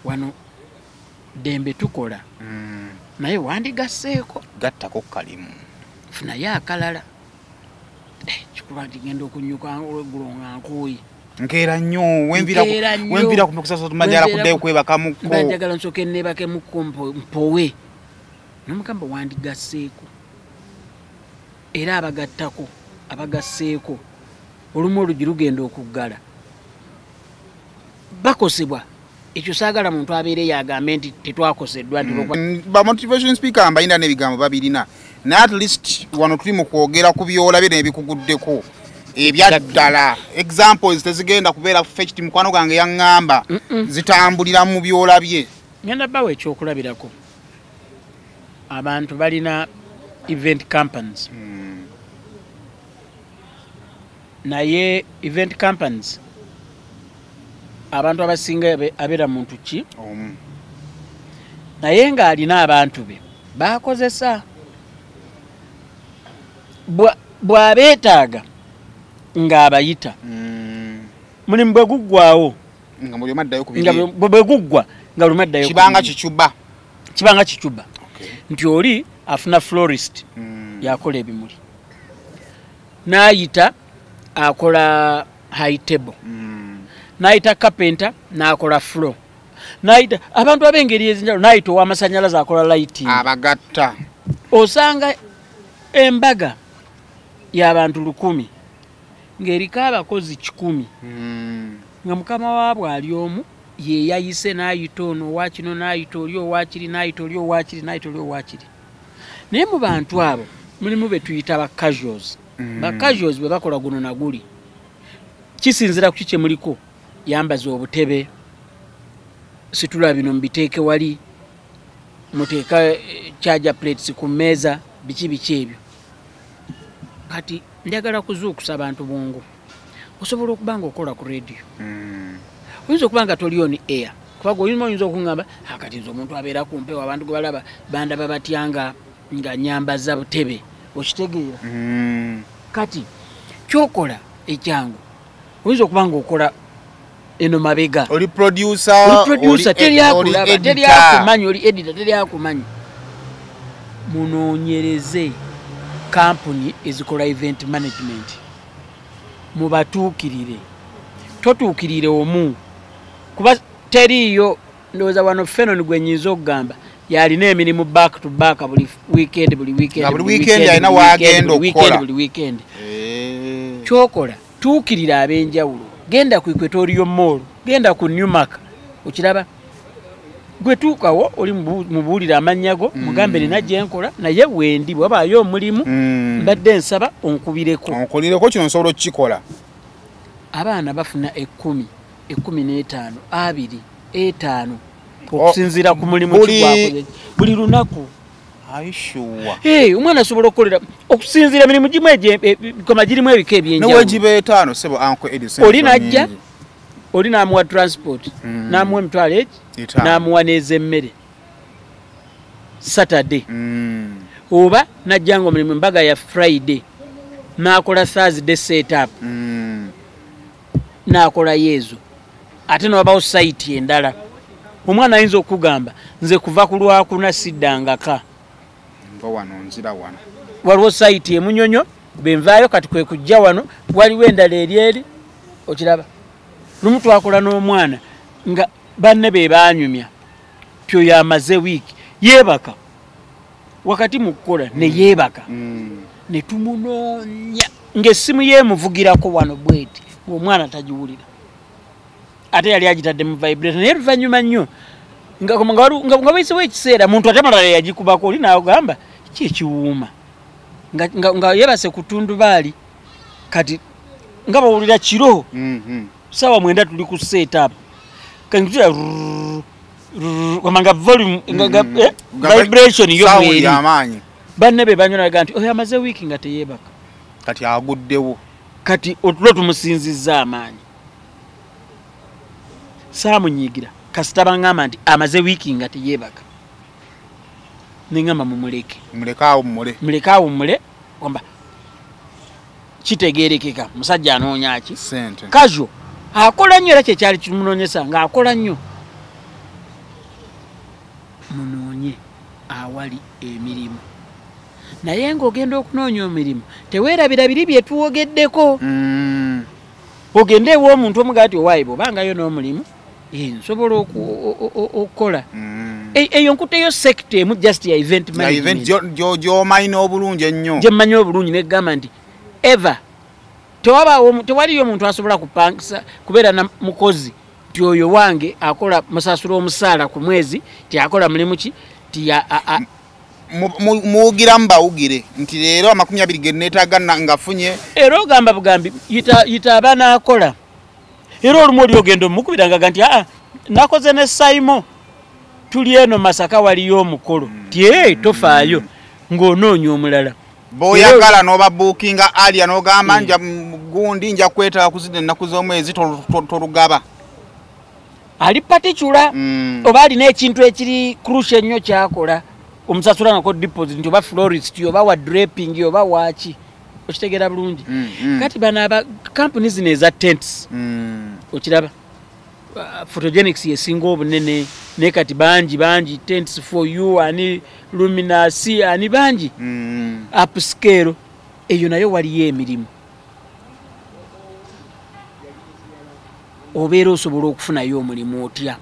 wano Dembe tukola naye wandigasseeko gattako kalimu funayo akalala kikuba nti ngenda okunyuka olweggulo nga nkooyi nkeera nnyo wenvira kumekusasa tumanyala kuddayo kwebakamuko banjagala nsooke neebakemuko mpowe nomugamba wandigasseeko era abagasseeko olumu olugi lugenda okuggala bakosebwa ekyo saagala muntu abeere yagambe nti tetwakoseddwa ba motivation speaker mbayina n'ebigambo babirina naye at least wano tuli mu kwogera ku byolabye n'ebikuguddeko ebyaddala examples tezigenda kubeera fetched mukwano gange yaŋŋamba zitambulira mu byolabye ngenda bawo ekyokulabirako abantu balina event companies naye event companies abantu abasinga abeera muntu ki naye ng'alina abantu be bakozesa bw'abeetaaga ng'abayita mulimu bwe guggwawo nga mulimu addayo bwe guggwa nga lumu addayo kibanga kicuba nti oli afuna florist yakola ebimuli n'ayita akola high table n'ayita carpenter n'akola floor n'ayita abantu ab'engeri ezinjalo n'ayita ow'amasannyalaze akola lighting abagatta osanga embaga y'abantu 1,000 ng'eriko abakozi 100 nga mukama waabwe ali omu ye yayise n'ayita ono owakino n'ayita oli owakiri n'ayita oli owakiri n'ayita oli owakiri naye mu bantu abo mulimu be tuyita ba casuals ba casuals bwe bakola guno na guli kisinzira ku kye muliko yambaza obutebe situla bino mbiteeke wali muteeka charger plates ku mmeeza biki ebyo kati njagala kuzuukusa abantu bungu osobola okuba nga okola ku radio oyinza okuba nga toli on air kubaga oyinza okuŋŋamba kati nze omuntu abeera ku mpewo abantu gwe balaba bandaba batyanga nga nyambaza butebe okitegeera kati kyokola ekyangu oyinza okuba nga okola eno mabega oli producer teryakumanyi oli editor teryakumanyi munoonyereze kampuni ezikola event management mubatuukirire totuukirire omu kuba teriyo ndowooza wano fenon gwe nyinza okugamba yalina emirimu back to back buli weekend alina wagenda okukola buli weekend kyokola tuukirira ab'enjawulo genda ku Equatorial Mall genda ku Newmark okiraba gwe tuukawo oli mubuulira amanyago mugambe nina gye nkola naye wendi bwabaayo omulimu mbadde nsaba onkolireko kino nsobola okukikola abaana bafuna 10, 15, 20, 5 okusinziira ku mulimu kigwakoze buli lunaku omwana asobola okukolera okusinziira emirimu gimu koma girimu ebika ebyenjawulo oli najja oli n'amuwa transport n'amuwa emitwalo n'amuwa n'ez'emmere Saturday oba najja nga omulimu embaga ya Friday n'akola Thursday set up n'akola yeezo ate n'obawo site endala omwana ayinza okugamba nze kuva ku Lwakuna siddangaka wano nzira wano waliwo site emunyonyo benvaayo kati kwe kujja wano waliwo endala eryeri okiraba lumu twakola n'omwana nga banne be baanyumya pyo yamaze wiiki yeebaka wakati mu kukola ne yeebaka ne tumunoonya ng'essimu yeemuvugirako wano bweti ng'omwana tagiwulira ate yali agitadde mu vibrator naye luvannyuma nnyo nga bayisewo ekiseera muntu ate malala yagikubako oli naagamba kyekiwuuma nga yebase ku tundubaali kati nga bawulira kiro sawa 9 tuli ku setup kanjira kwamanga volume vibration yo mweri banne be banyona ganti oyo amaze wiki nga teyebaka kati aguddewo kati otulo tumusinzizza amaanyi saamunyigira kasitaba ngamba nti amaze wiki nga teyebaka ningamba mulekaawo mule kwamba kitegeerekeka musajja anoonya ki kajo akola nnyo era kyekyali kimunoonyesa nga akola nnyo munoonye awali emirimu naye ng'ogenda okunoonya emirimu teweerabira biri bye tuwogeddeko ogende ew'omuntu omugaa ti owaayi bw'obangayo n'omulimu nsobola okukola eyo nkuteyo sekita emu just ya event management gy'omanyi n'obulungi ennyo gye mmanyi obulungi negamba nti eva tewaliyo omuntu asobola kupangisa kubeera na mukozi ti oyo wange akola musasula omusaala ku mwezi tiakola mulimu ki muwugiramu bawugire nti leero 20 ge neetaaga ngafunye era ogamba bugambi yita abaana akola era olumu oli ogenda omukubiranga nti nakoze ne Saimo tuli eno Masaka waliyo omukolo ti tofaayo ng'onoonya omulala boyagala noba bookinga alia nogamba nja gundi nja kwetaaga kuzina ennaku z'omwezi tolugaba ali paticula oba alina ekintu ekiri crucial ennyo kyakola omusasula nako deposit nti oba florist oba wa draping oba waki okitegeera bulungi kati bano company zino eza tents okiraba photogenics yesinga obunene ne kati bangi tents for you ani luminasi ani bangi upscale eyo nayo waliyo emirimu obeera osobola okufunayo omulimu otya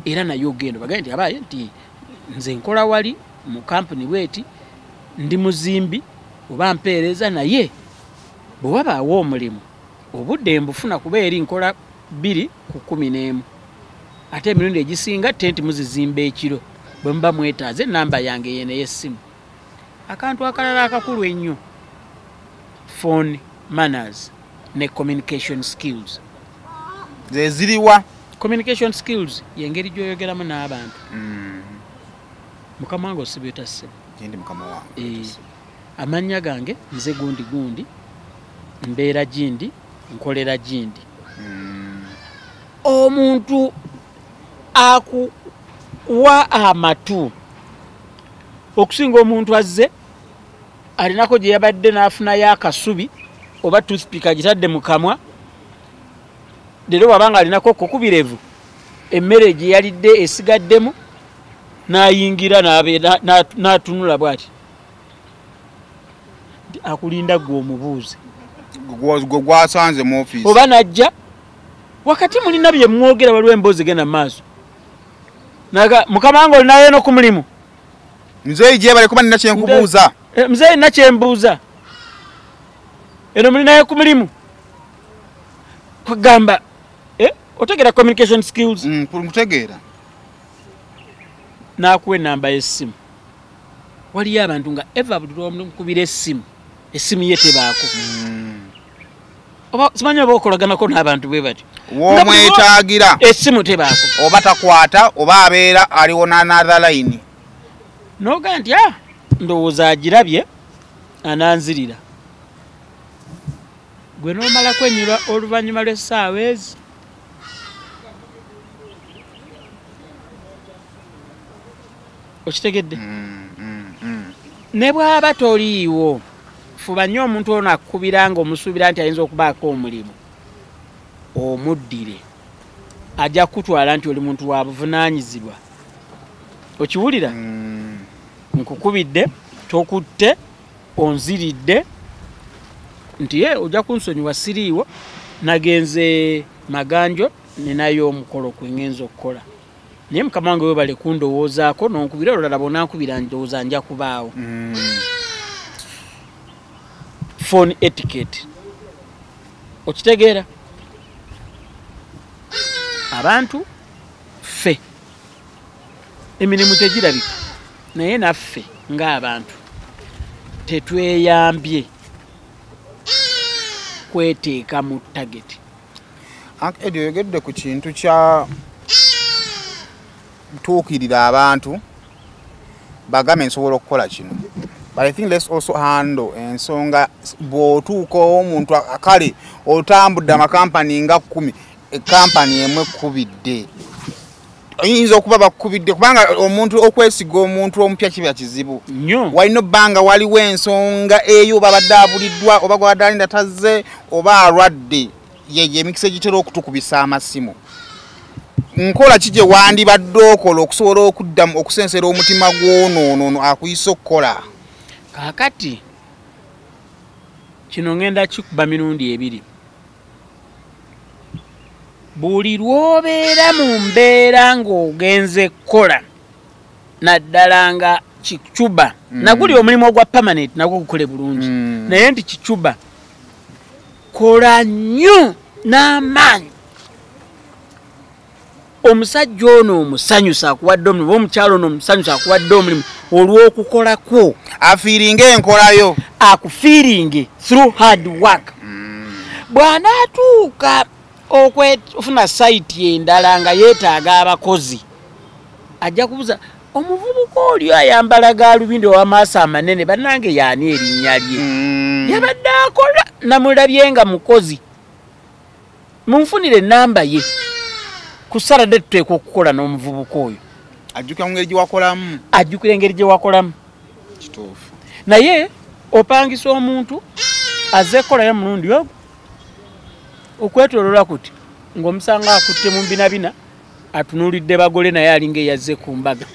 era nayo ogenda bagambye nti abaye nti nze nkola wali mu company bweti ndi muzimbi oba mpeereza naye bwe wabaawo omulimu obudde mbufuna kuba eri nkola 2 ku 11 ate emirundi egisinga tenti muzizimba ekiro bwe muba mwetaaze namba yange yene y'essimu akantu akalala akakulu ennyo phone manners ne communication skills zeziriwa communication skills yengeri gyoyogeramu n'abantu mukama wange osibeeta ssebo gyendi mukama wange amannya gange nze gundi mbeera gindi nkolera gindi omuntu akuwa amatu okusinga omuntu azze alinako gye yabadde n'afunayo akasubi oba toothpick agitadde mu kamwa leero wabanga alinako kokubirevu emmere gye yalidde esigaddemu n'ayingira n'atunula bw'ati akulinda gwe omubuuze gwe gwasanze mu office oba najja wakati mulina bye mwogera waliwo emboozi genda mu maaso naga mukama wange olinayo no ku mulimu nze ije bale kuba nina kyenkubuuza mzee nina kyembuuza eno mulinayo ku mulimu kugamba otegera communication skills mutegeera nakuwa enamba y'essimu waliyo abantu nga eva buli lwomukubira essimu ye tebaako oba simanyi oba okolaganako n'abantu bwe bati womwetaagira essimu tebaako oba takwata oba abeera aliwo n'another line noga nti ndowooza agirabye ananzirira gwe n'omala kwenyula oluvannyuma lw'essaawa ezi okitegedde ne bw'aba toliiwo fuba nnyo omuntu ono akukubira nga omusuubira nti ayinza okubaako omulimu omuddire ajja kutwala nti oli muntu wa buvunaanyizibwa okiwulira nkukubidde tokutte onziridde nti ojja kunsonyiwa siriiwo nagenze maganjo ninayo omukolo kwe ngenza okukola naye mukama wange webale kundowoozaako nonkubira olulala bonankubira ndowooza nja kubaawo phone etiquette okitegeera abantu ffe emirimu tegirabika naye naffe ng'abantu tetweyambye kweteeka mu tageti edi oyogedde ku kintu kya tuukirira abantu bagame nsobola okukola kino but I think let's also handle ensonga bw'otuukawo omuntu akale otambudde amakampani nga 10 ekampani emwe ekkubidde oyinza okuba bakkubidde kubanga omuntu okwesiga omuntu omupya kiba kizibu nnyo walina obbanga waliwo ensonga eyo babadde abuliddwa oba gwaddalinda tazze oba alwadde yeye emikisa egitera okutukubisa amasimu nkola kije wandibadde okola okusobola okuddamu okusensera omutima gw'onoono akuyisa okukola kaakati kino ngenda kikuba mirundi 2 buli lwobeera mu mbeera ng'ogenze kukola naddala nga kicuba naguli omulimu ogwa permanent nagwo gukole bulungi naye nti kicuba kola nnyo n'amaanyi omusajja ono omusanyusa akuwadde omulimu omukyalo ono omusanyusa akuwadde omulimu olw'okukola kwo afiiringe enkolayo akufiiringe through hard work bw'anaatuuka okufuna sayiti endala nga yeetaaga abakozi ajja kubuza omuvubuka oli ayambala gaalubindi ow'amaaso amanene bannange yaani erinnya lye yabadde akola namulabye nga mukozi munfunire enamba ye ku Saturday tuteekwa okukola n'omuvubuka oyo ajjukira mu ngeri gye wakolamu ajjukira engeri gye wakolamu kituufu naye opangisa omuntu azze kukolayo mulundi ogwo okwetolola kuti ng'omusanga akutte mu mbinabina atunuulidde bagole naye alinga eyazze ku mbaga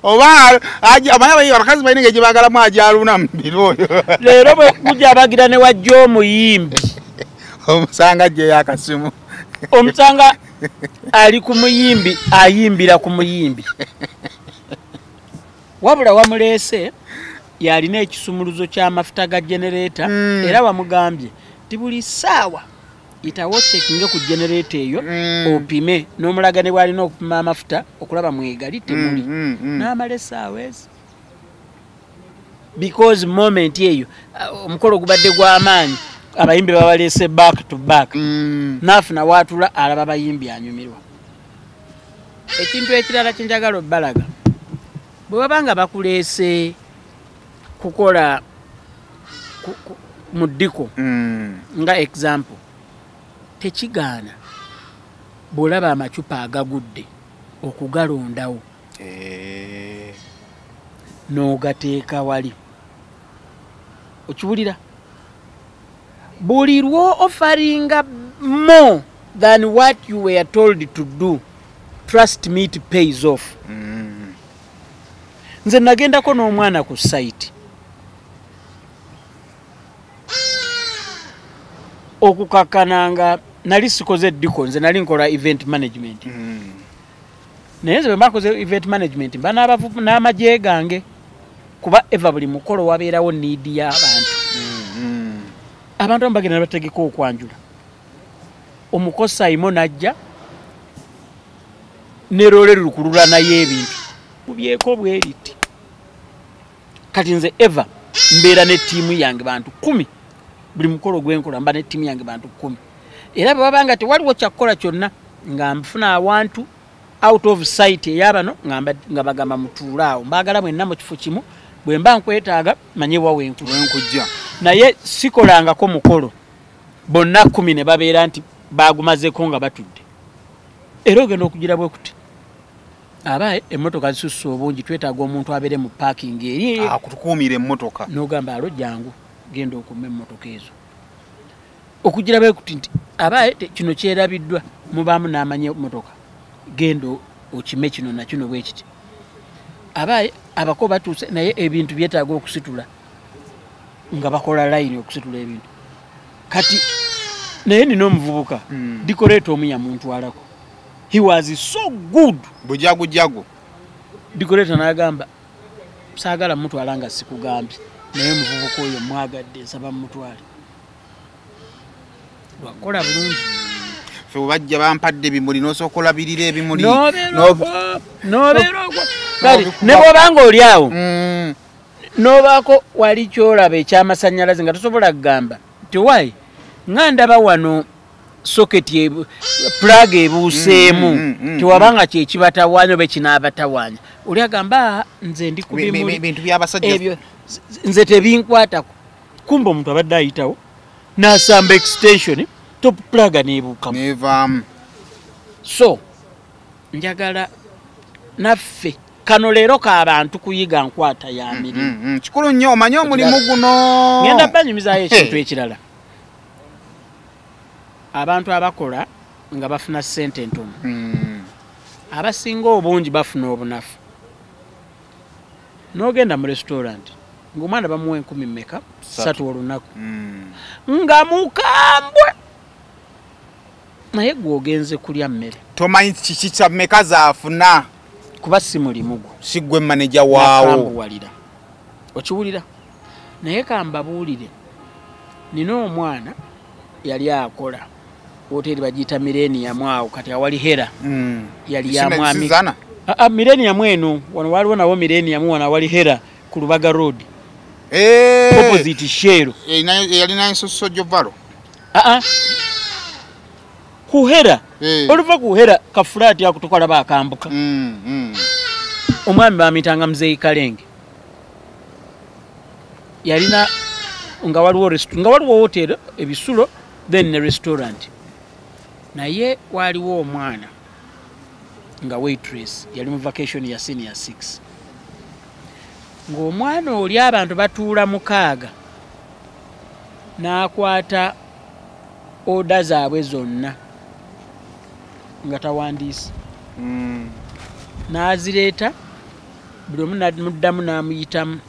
oba amanyi abakazi balina engeri gye baagalamu ajaluna mu biro oyo leero bwe kujja abagira ne wajja omuyimbi omusanga ajjeyo akasimu omusanga ali ku muyimbi ayimbira ku muyimbi wabula wamuleese yalina ekisumuluzo ky'amafuta ga genereeta era wamugambye ti buli ssaawa itawo cekinge ku genereeta eyo opime n'omulaga ne bwalina okupima amafuta okulaba mwegali temuli n'amala essaawa ezo because moment eyo omukolo gubadde gw'amaanyi abayimbi babaleese back to back naafuna waatula alaba abayimbi anyumirwa ekintu ekirala kyenjagala obbalaga bwe babanga bakuleese kukola mu ddiko nga example tekigaana bw'olaba amacupa agagudde okugalondawo n'ogateeka wali okiwulira buli lwo offeringa more than what you were told to do trust me it pays off nze nagendako n'omwana ku site okukakananga nali sikoze ddiko nze nali nkola event management naye nze bwe mbakoze event management mba n'amagye gange kuba eva buli mukolo wabeerawo niidi y'abantu abantu amu bagenda bategeka okwanjula omukozi Simon najja ne roole lukulula naye ebintu mubyeko bweriti kati nze eva mbeera ne ttiimu yange bantu 10 buli mukolo gwenkola mba ne ttiimu yange bantu 10 era bwe babanga tewaliwo kyakkola kyonna nga nfuna awantu out of sight eyabano nga bagamba mutuulaawo mbaagala mwenna mu kifo kimu bwe mba nkwetaaga manye wawenkujja naye sikolangako mukolo bonna 10 ne babeera nti bagumazeko nga batudde era ogenda okugira bwe kuti abaye emmotoka zisusse obungi twetaaga omuntu abeere mu parking eri akutukuumira emmotoka n'ogamba alo jangu genda okuma emmotoka ezo okugira bwe kuti nti abaye kino kyerabiddwa mubaamu n'amanya emmotoka genda okime kino na kino bwe kiti abaye abako batuuse naye ebintu byetaaga okusitula nga bakola line okusitula ebintu kati naye nina omuvubuka dikoleeta omunya muntu alako he was so good bujagujagu dikoleeta n'agamba saagala mutwala nga sikugambye naye omuvubuka oyo mwagadde nsaba mutwale lwakola bulungi fe bajja bampadde ebimuli n'osooka olabirira ebimuli n'obeera ogwo kale ne bw'obanga oli awo n'obaako wali kyolaba ekyamasannyalaze nga tosobola kugamba nti wayi nga ndaba wano soketi plug ebuuseemu tiwabanga kyekibatawaanya oba ekinaabatawaanya oli agamba nze ndi ku bimuli bintu by'abasajja ebyo nze tebinkwatako kumba omuntu abadde ayitawo n'asamba extension top plug neebuukamu nevaamu so njagala naffe kano leero k'abantu kuyiga nkwata ya mirimu kikulu nnyo omanye omulimu guno ngenda banyumizayo ekintu ekirala abantu abakola nga bafuna ssente entono abasinga obungi bafuna obunafu n'ogenda mu restaurant ng'omwana bamuwa 10 mmeka 3 olunaku nga mukambwe naye gwogenze kulya mmere tomanyi kiki kya mmeka zaafuna kuba si mulimu gwo si gwe maneja waawo walira okiwulira naye kambabuulire nina omwana yali akola hoteli bagiyita Millennium awo kati awali hera yali ya mwami Millennium eno wano waliwo nawo Millennium wano awali hera ku Lubaga Road opposite Shero yali na Sojo Valo kuhera oluva kuhera ka flat ya kutokola bakambuka omwami bamitanga Mzee Kalenge yalina nga waliwo hotel ebisulo then ne restaurant naye waliwo omwana nga waitress yali mu vacation ya senior 6 ng'omwana oli abantu batuula mukaaga n'akwata oda zaabwe zonna nga tawandiise n'azireeta buli omu muddamu n'amuyitamu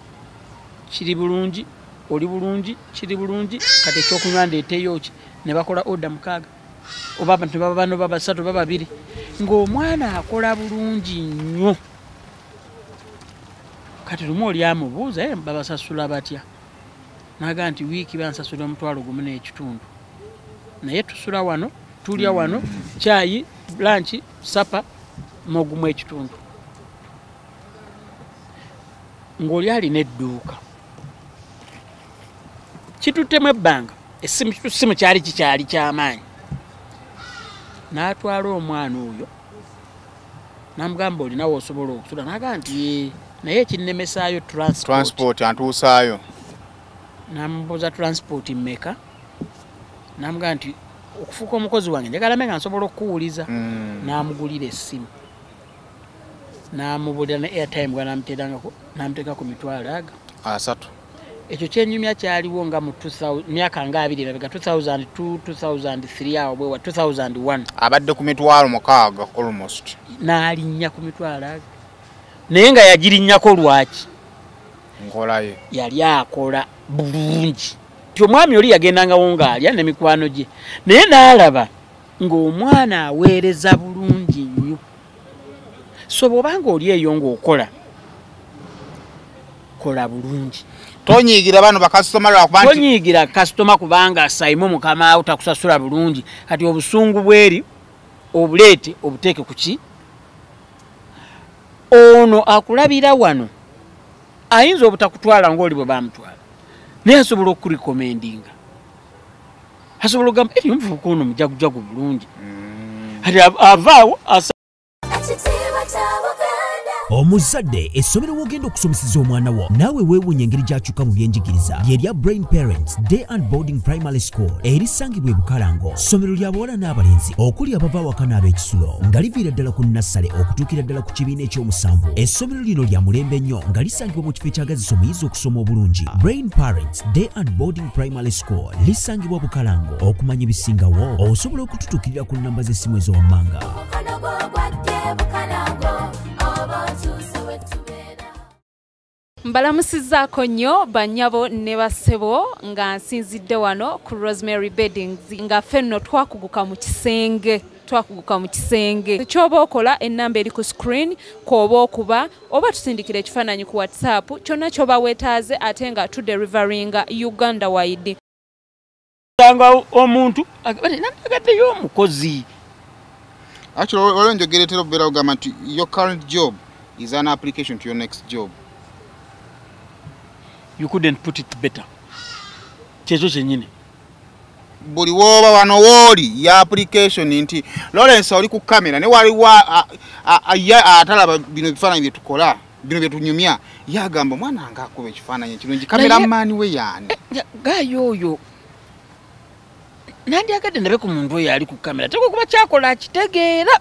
kiri bulungi oli bulungi kiri bulungi kati ekyokunywa ndeeteyo ki ne bakola oda mukaaga oba abantu baba bano baba basatu baba babiri ng'omwana akola bulungi nnyo kati lumu oli amubuuza babasasula batya naga nti wiiki bansasula $1.5 naye tusula wano tulya wano chai lunch sapa $1.5 ng'oli alina edduuka kituttemu ebbanga essimu kyali kikyali ky'amaanyi n'atwala omwana oyo n'amugamba olinawo osobola okusula naga nti naye ekinnemesaayo transport antuusaayo n'amubuuza transport mmeka n'amugamba nti okufuuka omukozi wange njagala menga nsobola okuwuliza n'amugulira essimu n'amubuulira ne airtime gwa n'amuteekako $300 ekyo kyenyumya kyaliwo nga mu myaka nga 2 2002 2003 awo bwewa 2001 abadde ku $600 almost n'alinnya ku $200 naye nga yagirinnyako lwaki nkolaye yali akola bulungi ti omwami oli yagendangawo ng'alya ne mikwano gye naye n'alaba ng'omwana aweereza bulungi nnyo so bw'obanga oli eyo ng'okola kola bulungi tonyiigira bano bakasitoma lwakuba nti tonyiigira kasitoma kubanga asaimu mukama awo takusasula bulungi kati obusungu bweri obuleete obuteeke ku ki ono akulabira wano ayinza obutakutwala ng'oli bwe bamutwala naye asobola okurekomendinga asobola okugamba eri omuvubuka ono mujagujagu bulungi kati avaawo omuzadde essomero wogenda okusomeseza omwana wo naawe weewuunya engeri gy'akyuka mu byenjigiriza lyerya Brain Parents Day and Boarding Primary School erisangibwa e Bukalango ssomero lya bawala n'abalenzi okuli abava awaka n'ab'ekisulo nga liviira ddala ku nassale okutuukira ddala ku kibiina ekyomusanvu essomero lino lya mulembe nnyo nga lisangibwa mu kifo ekyagazisa omuyizi okusoma obulungi Brain Parents Day and Boarding Primary School lisangibwa Bukalango okumanya ebisingawo osobola okututuukirira ku nnamba z'essimu ez'owammanga mbalamusizaako nnyo bannyabo ne bassebo nga nsinzidde wano ku Rosemary Beddings nga ffenno twakuguka mu kisenge kyoba okola ennamba eri ku screen kwoba okuba oba tusindikira ekifaananyi ku WhatsApp kyonna kyoba weetaaze ate nga tuderivaringa Uganda wide tanga omuntu nagaddeyo omukozi actually olwo njogeretera okubeera ogamba nti your current job is an application to your next job. You couldn't put it better. Chezo chenyine. Buli woba wano woli ya application nti Lawrence oli ku kamera ne wali wa atalaba bino bifaananyi bye tukola bino bye tunyumya yagamba mwana nga akube kifaananyi kirungi kamera mani we yani. Gayoyo. Nandi akade ndabe ku muntu oyo ali ku kamera tako kuba kyakola kitegeera.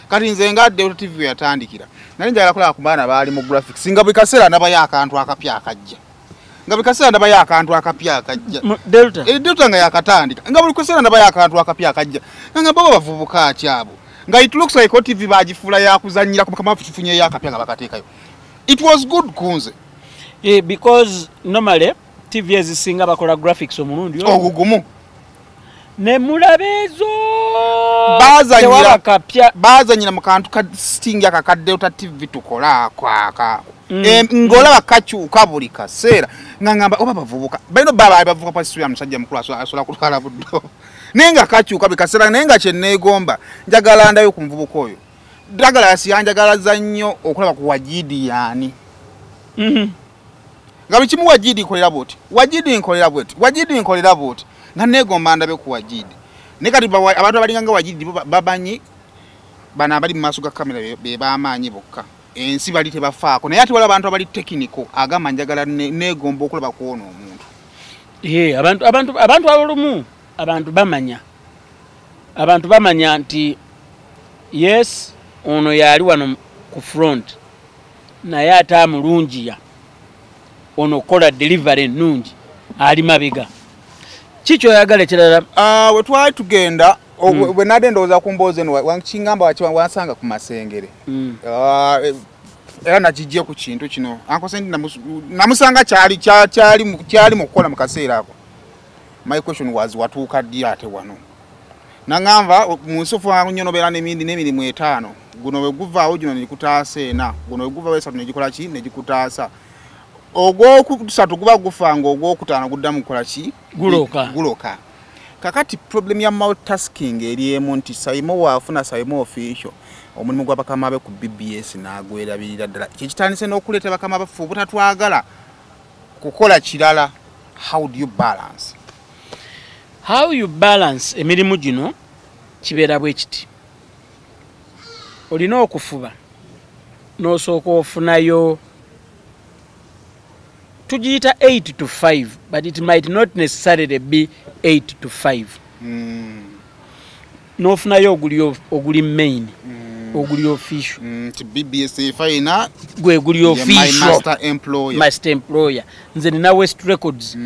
Kati nze nga Delta TV yatandikira nali njagala kola ku baana baali mu graphics nga buli kaseera ndaba yakantu akapya akajja nga buli kaseera ndaba yakantu akapya akajja Delta Delta nga yakatandika nga buli kaseera ndaba yakantu akapya akajja nga baba bavubuka akyabo nga it looks like TV bagifula yakuzanyira ku kama fufunye yakapya nga bakateekayo. It was good kunze because normally TV ezisinga bakola graphics omulundi ogugumu ne mulabezo bazanyira mu kantu ka sting akakadde Delta TV tukola kwaka ngolaba kakyuka buli kaseera ngangamba oba bavubuka balino baba bavubuka pasi ya musajja mukulu asola kutwala buddo nenga kakyuka bikaseera nenga kyenneegomba njagala ndayo ku muvubuka oyo ddagala yasiyanjagalaza nnyo okulaba ku Wajidi yani nga buli kimu Wajidi nkolera bwoti Wajidi nkolera bwoti nga neegomba ndabe ku Wajidi ne kati abantu abalinga nga Wajidi babanyi bana abali mu maaso ga kamera be bamaanyi bokka ensi bali tebafaako naye ati wala abantu abali technical agamba njagala neegomba okulaba kuona omuntu abantu abolumu abantu bamanya nti yes ono yali wano ku front naye ate amulungiya ono kola delivery nungi ali mabega kikyo oyagala ekirala we twali tugenda bwe nadde ndowooza ku mboozi eno wankingamba wansanga ku Masengere era nakijje ku kintu kino ankosendi namusanga kyali mu kukola mu kaseera ako my question was watuuka ddi ate wano nangamba mu nsufu nnyo nobeera n'emirimu 5 guno bwe guvaawo gino negikutaasa 4 guno bwe guvaawo 3 negikola ki negikutaasa ogwokusatu guba gufanga ogwokutaano guddamu kukola ki guloka kakati problem ya multitasking eriemu nti Saimo waafuna Saimo official omulimu gwa bakama be ku BBS n'agwerabirira ddala kikitandise n'okuleeta bakama bafu obutatwagala kukola kirala. How you balance emirimu gino kibeera bwe kiti olina okufuba n'osooka ofunayo tugiyita 8 to 5 but it might not necessarily be 8 to 5 n'ofunayo oguli main oguli official BBS faina gwe guli official master employer nze nina West Records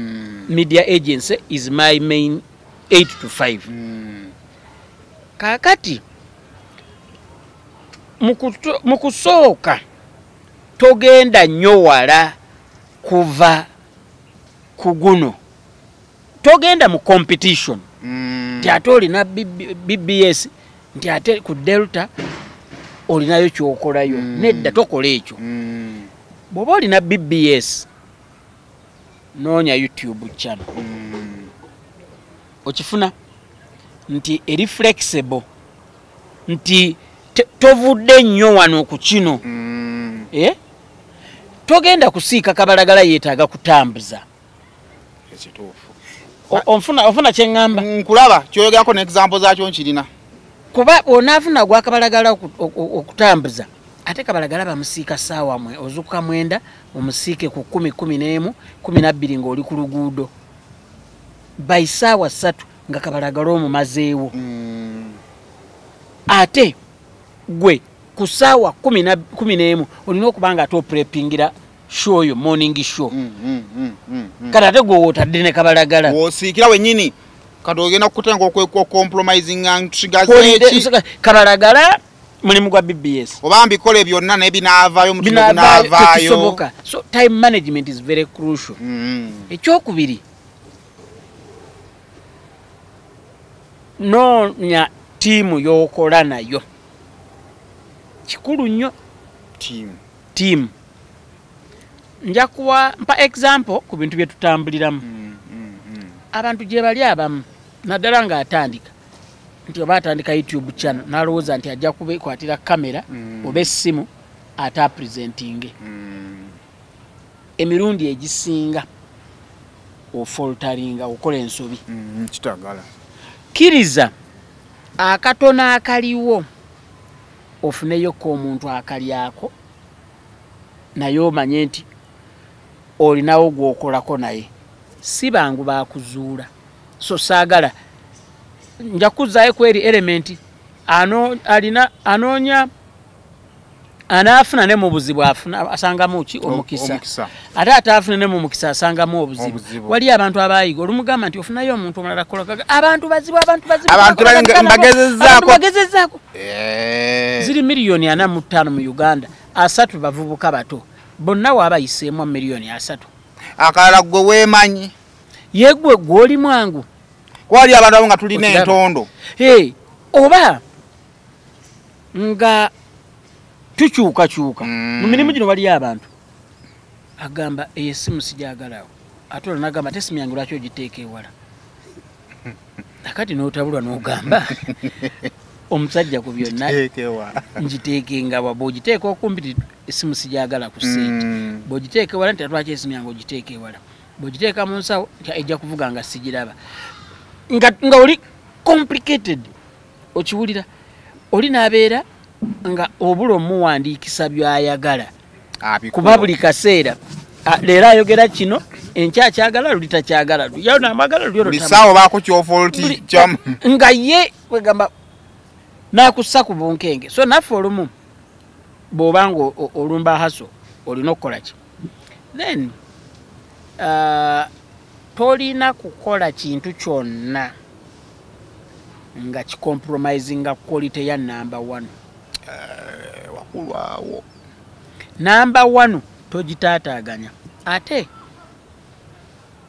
media agency is my main 8 to 5 kakati mukusooka togenda nnyo wala kuva kuguno togenda mu competition nti ate olina BBS nti ate ku Delta olinayo kyokolayo nedda tokola ekyo bw'oba olina BBS noonya YouTube channel okifuna nti eri flexible nti tovudde nnyo wano ku kino togenda kusiika kabalagala yeetaaga kutambuza ekituufu onfuna kyeŋŋamba nkulaba kyoyogerako n'example zaakyo nkirina kuba onaafuna gwakabalagala okutambuza ate kabalagala bamusiika ssaawa mwe ozuukuka 9 omusiike ku 10, 11, 12 ng'oli ku luguudo by ssaawa 3 nga kabalagala omumazeewo ate gwe ku ssaawa 11 olina okuba nga ate oprepingira show yo morning show kati ate gwe wootadde ne kabalagala wosiikira wennyini kati ogenda kukutenga okwecompromising kabalagala mulimu gwa BBS oba mbikole byonna naye binaavaayo kisoboka so time management is very crucial ekyokubiri noonya tiimu y'okola nayo kikulu nnyo tiimu nja kuwa mpa example ku bintu bye tutambuliramu abantu gye bali abamu naddala ng'atandika nti oba atandika YouTube channel n'alowooza nti ajja kubekwatira kamera oba essimu ate apresentinge emirundi egisinga ofoltaringa okola ensobi kitagala kiriza akatono akaliwo ofuneyoko omuntu akalyako naye omanye nti olinawo gwokolako naye si bangu bakuzuula so saagala nja kuzaayo kweri elementi anoonya anaafuna ne mu buzibu asangamu ki omukisa ate ataafuna ne mu mukisa asangamu obuzibu wali abantu abayiga olumugamba nti ofunayo omuntu omulala kola abantu bazibu bagezezzaako ziri miliyoni 45 mu Uganda 3 bavubuka bato bonna waabayiseemu miliyoni 3 akalala gwe weemanyi yegwe gwoli mwangu wali abantu abo nga tulina entondo oba nga tukyukakyuka mu mirimu gino waliyo abantu agamba esimu sijagalawo ate olunagamba ate esimu yange lwaki ogiteeka ewala akati n'otabulwa n'ogamba omusajja ku byonna ngiteekenga wa bw'ogiteeka okumbi esimu sijagala ku sente bw'ogiteeka ewala nti atwaki esimu yange ogiteeka ewala bw'ogiteeka mu nsawo nti ejja kuvuga nga sigiraba nga oli complicated okiwulira oli n'abeera nga obula omuwandiikisa by'ayagala kuba buli kaseera leero ayogera kino enkya kyagala luli takyagala yayo namagala lisawo baako kyofolti kyamu nga ye wegamba nakussa ku bunkenge so naffe olumu bw'obanga olumba haso olina okukola ki then tolina kukola kintu kyonna nga kicompromisinga quality ya number 1 wakulwawo number 1 togitaataaganya ate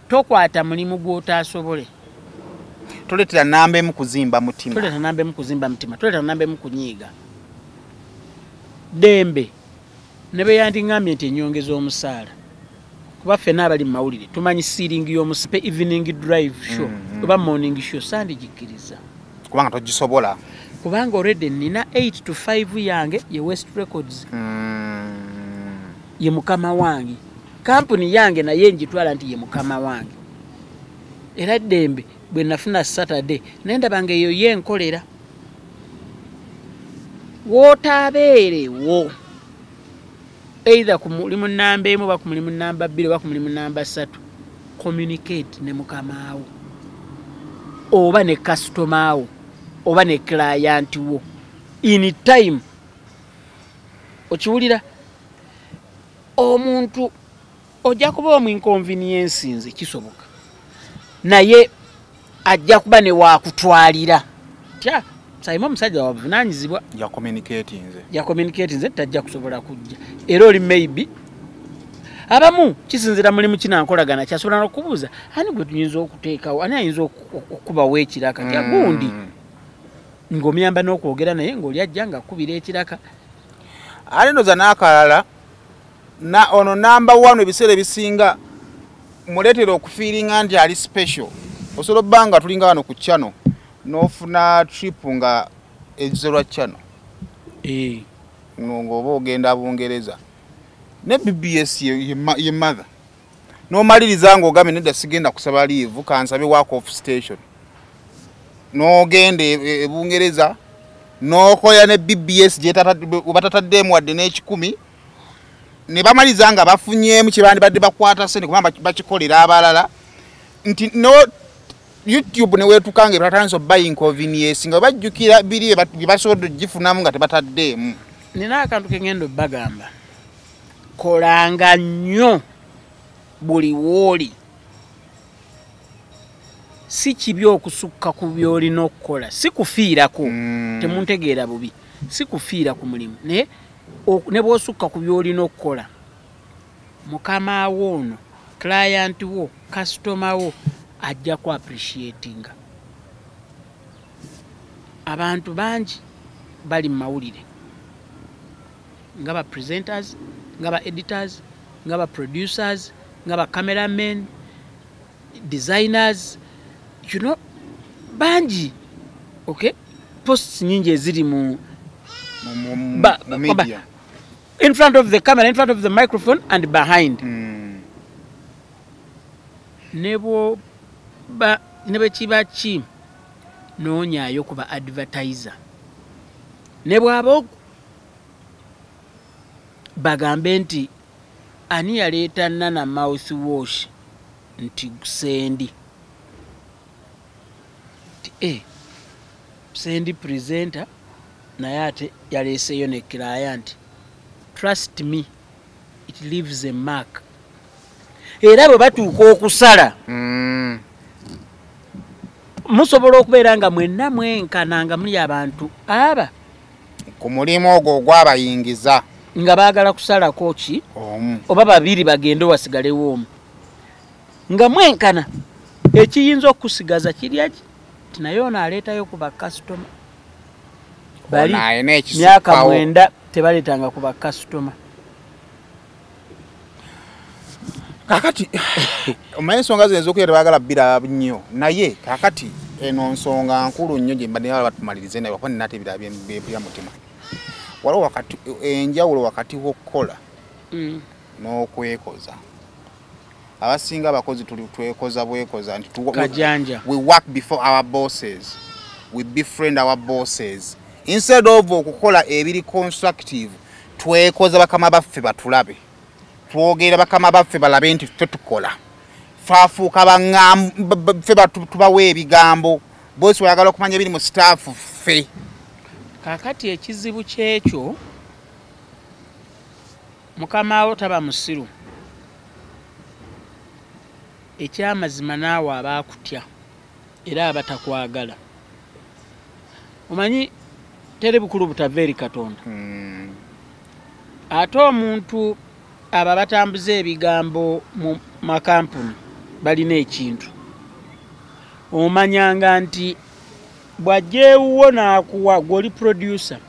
tokwata mulimu gw'otaasobole toletera namba emu kuzimba mutima toletera namba emu kunyiiga dembe ne be yandiŋŋambye nti ennyongeza omusaala kuba ffenna abali mu mawulire tumanyi sealing y'omusipe evening drive show oba morning show sandigikkiriza kubanga togisobola kubanga already nina 8 to 5 yange ye West Records ye mukama wange kampuni yange naye njitwala nti ye mukama wange era dembe bwe nafuna Saturday nenda bange eyo yenkolera wootabeerewo either ku mulimu namba emu oba ku mulimu namba 2 oba ku mulimu namba 3 communicate ne mukamaawo oba ne customer wo oba ne client wo in time okiwulira omuntu ojja kuba omu inconvenience nze kisoboka naye ajja kuba ne wakutwalira tya sayima omusajja wabuvunanyizibwa ya communicate nze tajja kusobola kujja era oli maybe abamu kisinzira mulimu kinankolagana kyasobola n'okubuuza ani gwe tuyinza okuteekawo ani ayinza okukubawo ekiraka tya gundi ng'omuyamba n'okwogera naye ng'oli ajja nga akubira ekiraka ali ndoza n'akalala ono namba 1 ebiseera ebisinga muleetera okufiiringa nti ali special osobola obbanga tulinga wano ku channel n'ofuna trip nga ezerwa channel ng'oba ogenda Bungereza ne BBS ye mother n'omaliriza ng'ogambye nedda sigenda kusaba leave kansabe work off station n'ogenda e Bungereza n'okola ne BBS gye batataddemu wadde n'ekikumi ne bamaliza nga bafunyeemu kye bandibadde bakwata sente kubanga bakikolera abalala nti no YouTube ne weetukanga ebyatandise obba inconvenience nga bajjukira biri bye basobodde gifunamu nga tebataddeemu nina akantu ke ngendo bagamba kolanga nnyo buli wooli si kibi okusukka ku byolina okukola si kufiirako temuntegeera bubi si kufiira ku mulimu naye ne bw'osukka ku byolina okukola mukama wo ono client wo customer wo ajja ku appreciatinga abantu bangi bali mu mawulire nga ba presenters nga ba editors nga ba producers nga ba cameramen designers you know bangi okay posts nyingi eziri mu media in front of the camera in front of the microphone and behind nebo kiba ki noonyaayo ku ba advertiser ne bw'aba bagambe nti ani yaleeta nana mouthwash nti Sendi Sendi presenter naye ate yaleeseyo ne client trust me it leaves a mark era bwe batuuka okusala musobola okubeera nga mwenna mwenkana nga muli abantu aba ku mulimu ogwo ogwabayingiza nga baagala kusalako ki oba babiri bagende wasigalewo omu nga mwenkana ekiyinza okusigaza kirya ki ti naye ono aleetayo ku bakasitoma bali myaka 9 tebaleetanga ku bakasitoma kakati omanyi ensonga zino ez'okuya tebagala bbira nnyo naye kakati eno nsonga nkulu nnyo gye mbadde batumalirize naye wakuba nnate ebirala byebira mutima waliwo wakati enjawulo wakati w'okukola n'okwekoza abasinga abakozi twekoza bwekoza nti kajanja we work before our bosses, we befriend our bosses instead of okukola ebiri constructive twekoza bakama baffe batulabe twogera bakama baffe balabe nti ffe tukola faafuuka ffe tubawa ebigambo bosi wayagala okumanya ebiri mu staff ffe. Kakati ekizibu kyekyo mukama wo taba musiru ekyamazima naawe abaakutya era abatakwagala omanyi teri bukulu butava eri Katonda ate omuntu aba batambuza ebigambo mu makampuni balina ekintu omanyanga nti bwajjeewuwo n'akuwa gw'oli producer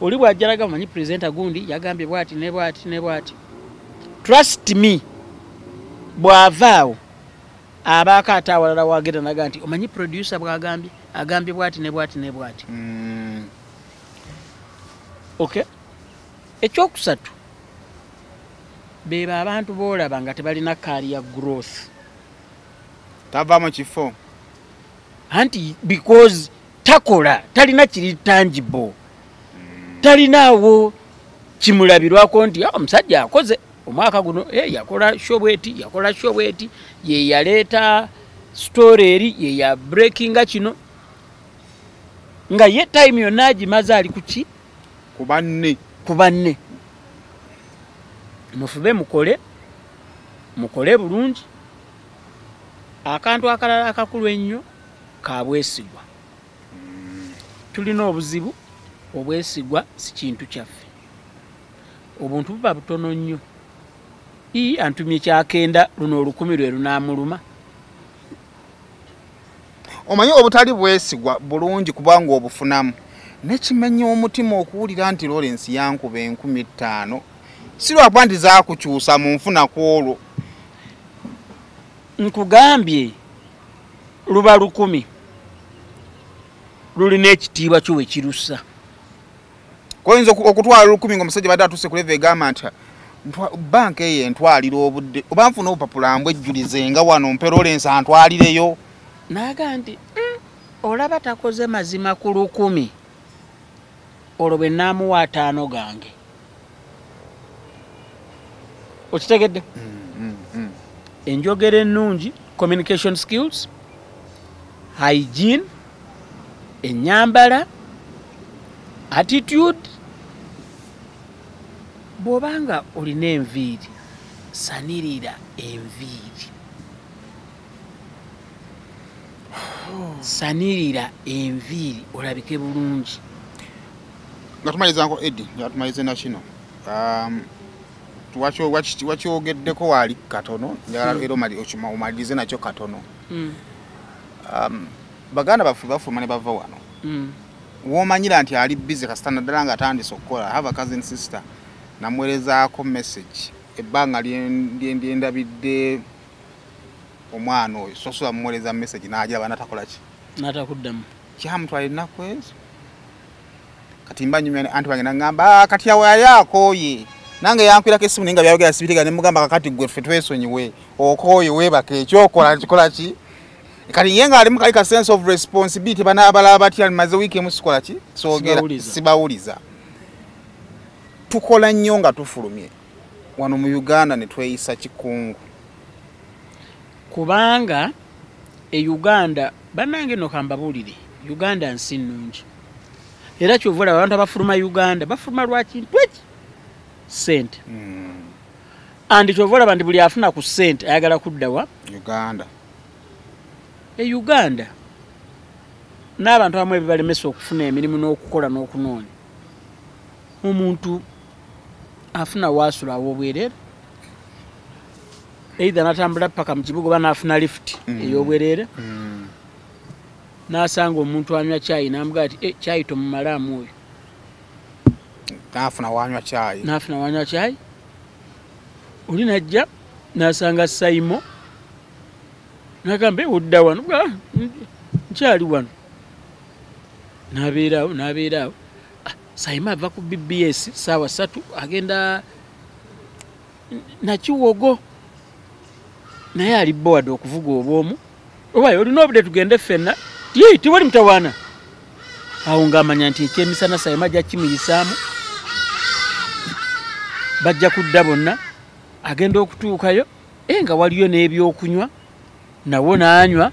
oli bwajjalaga omanyi presenter gundi yagambye bwati ne bwati ne bwati trust me bw'avaawo abaako ate awalala wagenda naga nti omanyi producer bw'agambye agambye bwati ne bwati ne bwati okay ekyokusatu beba abantu boolaba nga tebalina career growth tava mu kifo anti because takola talina kiri tangible talinaawo kimulabirwako nti omusajja akoze omwaka guno yakola shobweti ye yaleeta story eri ye ya breakinga kino nga ye time yonna agimaze ali kuki ku banne mufube mukole bulungi akantu akalala akakulu ennyo kabwesigwa tulina obuzibu obwesigwa si kintu kyaffe obuntu buba butono nnyo antumye kyakenda luno olukumi lwe lunaamuluma omanyi obutali bwesigwa bulungi kubanga obufunamu nekimenya omutima okuwulira nti Lawrence yankuba 15,000 si lwakubba nti zaakukyusa mu nfuna kwolwo nkugambye luba 10 lulina ekitiibwa kyo we kirusa koyinza okutwala 10 ng'omusajja badde atuse ku level egamba nti banka eyo entwalira obudde oba nfuna obupapula mbwejjulize nga wano mpe Lawrence antwalireyo naaga nti olaba takoze mazima ku 10 olwo bwe naamuwa 5 gange okitegedde enjogera ennungi communication skills hygiene enyambala attitude bw'obanga olina enviiri sanirira enviiri sanirira enviiri olabike bulungi nga tumalizanko Eddie nga tumalize na kino wakyogeddeko waali katono njagala era omalirize nakyo katono baganda baffe bafuluma ne bava wano woomanyira nti ali busy kasita naddala nga atandise okukola have a cousin sister namwerezaako message ebbanga lyendabidde omwana oyo sosola mumwereza message n'ajaba natakola ki natakuddamu kyamutwala ennaku ezo kati mba nyumya anti wange nangamba kati yawe yakooye nange yankwirako essimu naye nga byayogera sibitiga ne mugamba kakati gwe ffe twesonyiwe okooye weebaka ekyokola kikola ki kati ye ng'alimu kali ka sense of responsibility bana abalaba batya maze wiiki emu sikola ki soogera sibawuliza tukola nnyo nga tufulumye wano mu Uganda ne tweyisa kikungu kubanga Uganda bannange no kambabulire Uganda nsi nnungi era kyovula abantu abafuluma Uganda bafuluma lwa kintu eki sente andi kyovula bandi buli afuna ku sente ayagala kuddawa Uganda Uganda n'abantu bamwe balemesa okufuna emirimu n'okukola n'okunoonya omuntu afuna waasula aw'obwerere either natambula paka mu kibuga banaafuna lift ey'obwerere n'asanga omuntu anywa chai n'amugaa ati chai tomumalamu oyo naafuna wanywa chai oli najja nasanga Saimo nagambe udda wano nkyali wano nabeerawo Saimo ava ku BBS saawa 3 agenda Nakiwogo naye ali board okuvuga obwomu obaye olina obudde tugende ffenna tiwali mutawaana awo ng'amanya nti ekyemisana Saimo ajja kimuyisaamu bajja kudda bonna agenda okutuukayo nga waliyo n'ebyokunywa nawo n'anywa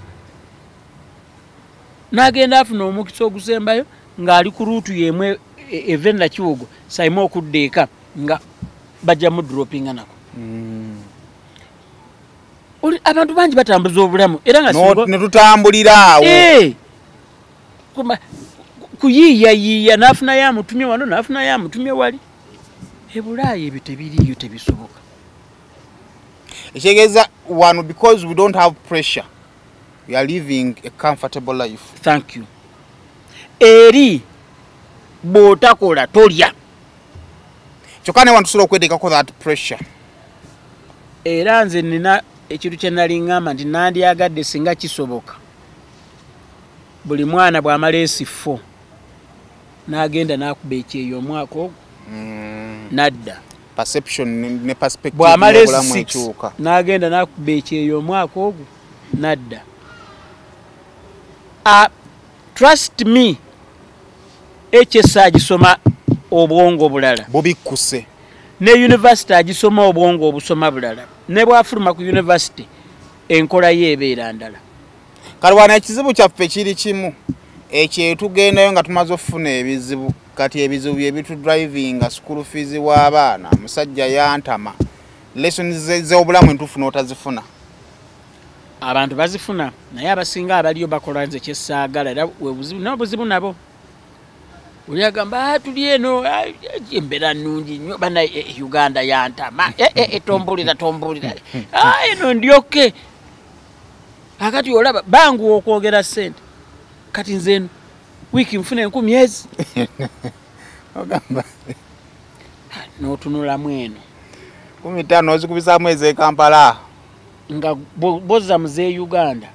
n'agenda afuna omukisa ogusembayo ng'ali ku ruutu yemwe eve Nakiwogo Saimo okudda eka nga bajja mu droppinga nako abantu bangi batambuza obulamu era nga ne tutambulira awo kuyiiya n'afuna yamutumye wano n'afuna yamutumye wali ebulaayi ebyo tebiriyo tebisoboka ekitegeeza wano because we don't have pressure we are living a comfortable life. Thank you. Eri bw'otakola tolya kyokka ne wantusobola okweteekako that pressure era nze nina ekintu kye nali ŋŋamba nti nandyagadde singa kisoboka buli mwana bw'amala esifo n'agenda n'akuba ekyeyo omwaka ogwo nadda perception ne perspective bw'amala esi n'agenda n'akuba ekyeyo omwaka ogwo nadda. Trust me HS agisoma obwongo bulala bubikkuse ne university agisoma obwongo obusoma bulala ne bwafuluma ku university enkola yeebeera ndala. Kalwana ekizibu kyaffe kiri kimu ekyo tugendayo nga tumaze okufuna ebizibu kati ebizibu byebitu driving school fees w'abaana musajja yantama lessons z'obulamu entufuna otazifuna abantu bazifuna naye abasinga abaliyo bakola nze kyesaagala era webuzibu nabo uli agamba tuli eno embeera nnungi nnyo bana Uganda yantama tombulira eno ndyoke akati olaba bangu okwogera sente kati nze eno wiiki nfuna 10,000 ogamba n'otunulamu eno 15 ozikubisaamu ez'Ekampala nga boza muze Uganda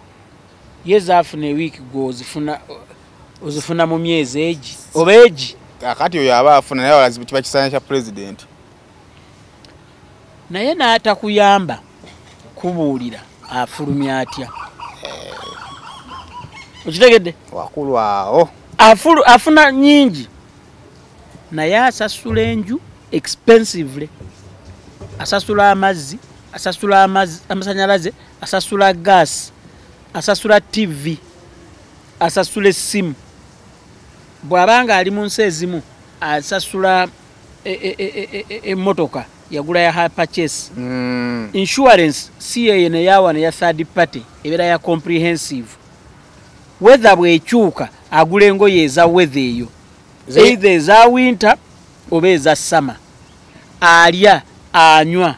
ye zaafuna ewiiki gwe ozifuna mu myezi egi oba egi akati oyo aba afuna naye walazibu kiba kisaanya kya president naye n'atakuyamba kubuulira afulumya atya okitegedde wakulu awo afuna nyingi naye asasula enju expensively asasula amazzi asasula amasanyalaze asasula gas asasula TV asasula essimu bw'abanga ali mu nsi ezimu asasula emmotoka yagula ya high purchase insurance si yeye neyawana ya third party ebeera ya comprehensive weather bw'ekyuka agula engoye eza weather eyo either eza winter oba eza summer alya anywa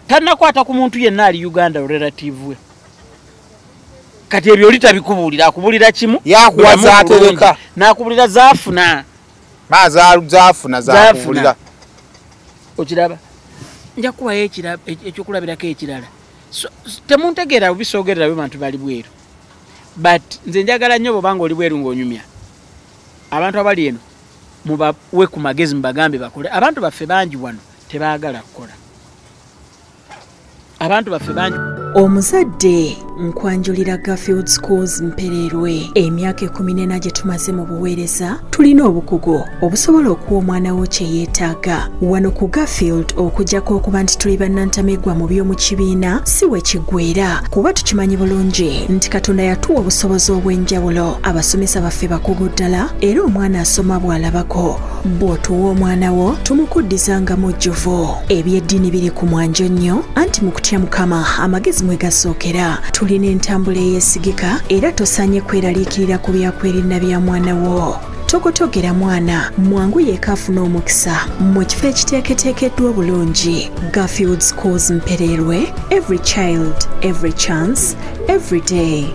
tannakwata ku muntu yenna ali Uganda relative we kati ebyo oli tabikubuulira akubuulira kimu yakuwa zaatereka n'akubuulira zaafuna zaafuna okiraba nja kuwayo ekyokulabirako ekirala temuntegeera bisoogerera bwe bantu bali bweru but nze njagala nnyo bwobanga oli bweru ng'onyumya abantu abali eno mubawe ku magezi mubagambe bakole abantu baffe bangi wano tebaagala kukola abantu baffe bangi omuzadde nkwanjulira Garfield Schools Mpererwe emyaka 14 gye tumaze mu buweereza tulina obukugu obusobola okuwa omwana wo kye yeetaaga wano ku Garfield okujjako okuba nti tuli bannantamigwa mu by'omu kibiina si we kiggweera kuba tukimanyi bulungi nti Katonda yatuwa obusobozi obw'enjawulo abasomesa baffe bakugu ddala era omwana asoma bw'alabako bw'otuwa omwana wo tumukuddizanga mujjuvu ebyeddiini biri ku mwanjo nnyo anti mu kutya Mukama amagezi mwe gasookera tulina entambula eyeesigika era tosaanye kweraliikirira ku byakwerinda bya mwana wo tokotogera mwana mwangu yeeka afuna omukisa mu kifo ekiteeketeekeddwa obulungi Garfield Schools Mpererwe every child every chance every day.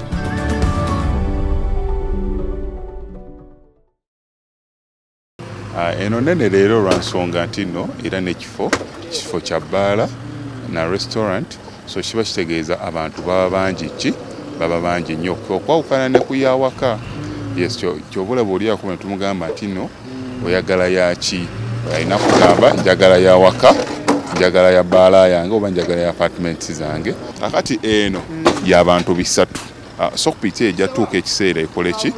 eno nene leero lwa nsonga nti nno era n'ekifo kya bbaala na restaurant so kiba kitegeeza abantu baba bangi nnyo okwawukana ne ku yawaka yes kyobula bw'oliyako ne tumugamba nti nno oyagala yaki alina kugamba njagala yawaka njagala ya bbaala yange oba njagala ya apartments zange kakati eno y'abantu bisatu sokupiti ejja tuuka ekiseera ekole ki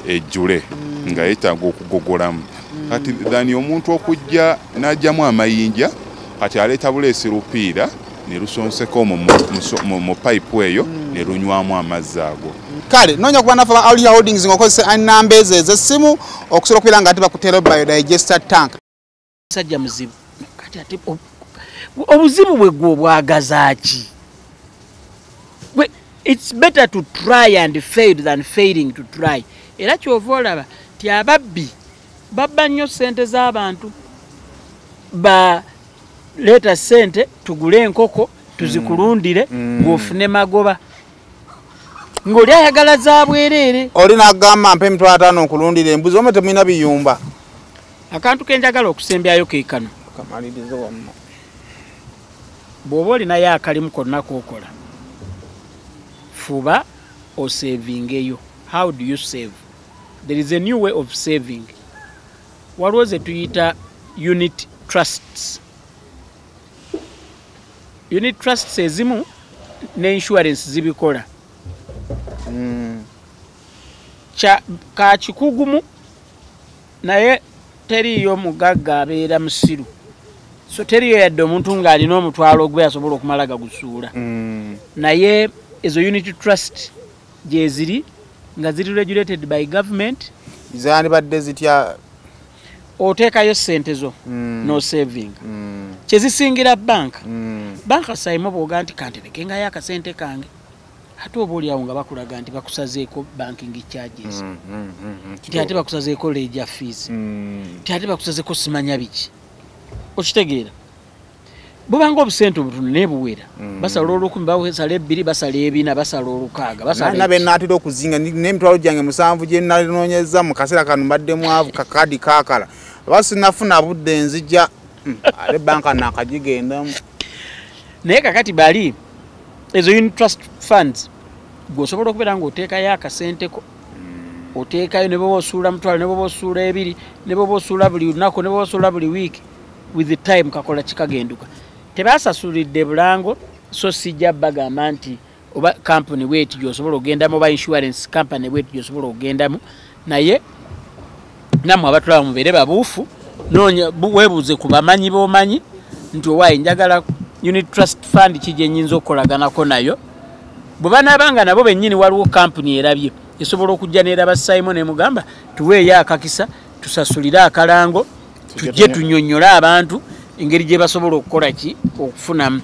ejjule nga yeetaaga okugogolamu kati dhani omuntu okujja n'ajjamu amayinja kati aleeta buleesi lupiira ne lusonseko mu pipe eyo ne lunywamu amazzi ago kale noonya kuba nafa Aulia Holdings ng'okozesa ennamba ezo ez'essimu okusobola okubeera nga ati bakutera biodigester tank sajja muzibu kati ate obuzibu bwe gwe obwagaza ki it's better to try and fail than failing to try era kyova olaba ti ababbi babba nnyo ssente z'abantu leeta ssente tugule enkoko tuzikulundire ng'ofune magoba ng'oli ayagala za bwereere oli n'agamba mpa emitwalo 5 nkulundire embuzi omwe temulina biyumba akantu ke njagala okusembyayo ke kano kamalirize wamma bw'oba olinayo akalimu konna k'okola fuba osavingeyo. How do you save? There is a new way of saving. Waliwo ze tuyita unit trusts. Unit trusts ezimu ne insurance zibikola. Ka kikugumu naye teriyo mugagga abeera musiru. So teriyo yadde omuntu ng'alina omutwalo gwe asobola okumala gagusuula. Naye ezo unit trust gye ziri nga ziri regulated by government. Zani badde zitya oteekayo ssente zo no saving. Kyezisingira banka. Banka sayimo bwoga nti kanterekengayo akasente kange. Ate oba oliawo nga bakulaga nti bakusazeeko banking charges. Ate bakusazeeko ledger fees. Ate bakusazeeko simanya biki. Okitegeera. Bubanga obusente obutono nebuwera basala olukumi bawesala 2 basala 4 basala 6 basala nabe natira okuzinga n'emitwalo gyange 7 gye nalinoonyeza mu kaseera kano mbadde mwavu kakadi kakala basinafuna budde nzija ale banka nakagigendamu naye kakati bali ezo unit trust funds gosobola okubeera ng'oteekayo akasenteko oteekayo ne bwoba osuula mutwalo ne bwoba osuula 2 ne bwoba osuula buli lunaku ne bwoba osuula buli wiiki with the time kakola kikagenduka. Tebasasulidde bulango so sijja bagamba nti oba company wait gyosobola ogendamu oba insurance company wait gyosobola ogendamu naye namwe abatulaba mubeere babuufu noonya weebuuze ku bamanyi b'omanyi nti owaayi njagala unit trust fund ki gye nnyinza okukolaganako nayo bwe banaabanga nabo bennyini waliwo company erabye esobola okujja neeraba Simon emugamba tuweeyo akakisa tusasulire akalango tujje tunyonnyola abantu engeri gye basobola okukola ki okufunamu.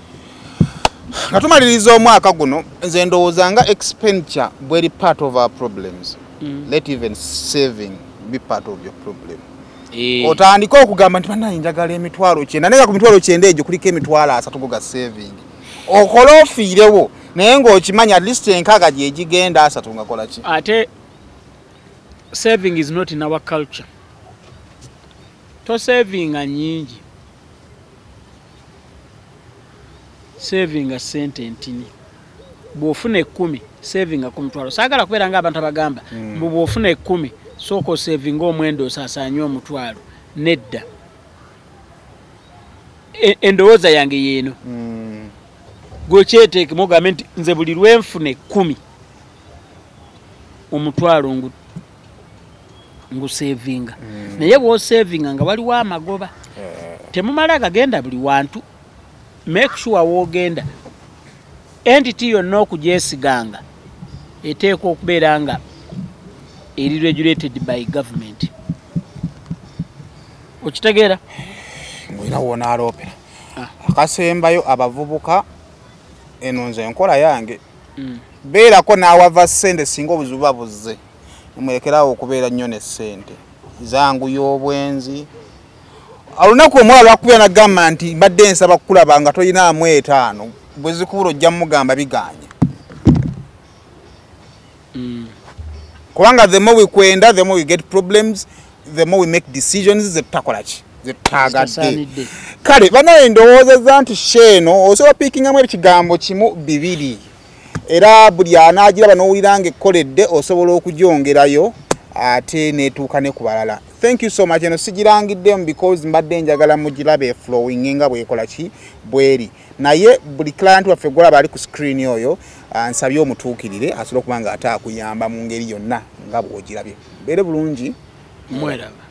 Nga tumaliriza omwaka guno nze ndowooza nga expenditure bweri part of our problems. Let even saving be part of your problem. Otandika okugamba nti banaye njagala emitwalo 9 naye ku mitwalo 9 egyo kuliko emitwalo 3 ga saving. Okola ofiirewo naye ng'okimanya at least enkaaga gye gigenda 3 ngakola ki? Ate saving is not in our culture. To saving a nyingi. Saving a sente ntini. Bwofuna 10 saving a 10. Sagala kubeera nga abantu abagamba bwofuna 10 soko saving omwendo osasaanya omutwalo nedda. Endowooza yange yeeno. Gokyeteeke mugambe nti nze buli lwenfune 10 omutwalo ngu savinga. Naye bwo savinga nga waliwo amagoba. Temumala gagenda buli wantu. Make sure wogenda. Entity yonna okugyesiganga eteekwa okubeera nga eri regulated by government. Okitegeera? Mwina wona aloopera. Akasembayo abavubuka eno nze enkola yange. Beerako n'awava ssente singa obuzibu babuzze. Mwerekerawo okubeera nnyo ne ssente zangu y'obwenzi. Olunaku omulala lwakubira nagamba nti mbadde nsaba kukulaba nga toyinaamu 5 bwe zikubula ojja mugamba biganye. Kubanga the more we kwenda the more we get problems. the more we make decisions zetutakola ki zetutagadde Zitasaanidde. kale banaye ndowoozezza nti sheeno osobola piikingamu ekigambo kimu bibiri era buli anaagiraba n'owulira ng'ekkoledde osobola okugyongerayo ate neetuuka ne ku balala. Thank you so much. Eno sigirangiddemu because mbadde njagala mugirabe flowing nga bwekola ki bweri naye buli client waffe gwolaba ali ku screen oyo nsabye omutuukirire asobola okuba nga ate akuyamba mu ngeri yonna nga bw'ogirabye. Beere bulungi. Mweraba.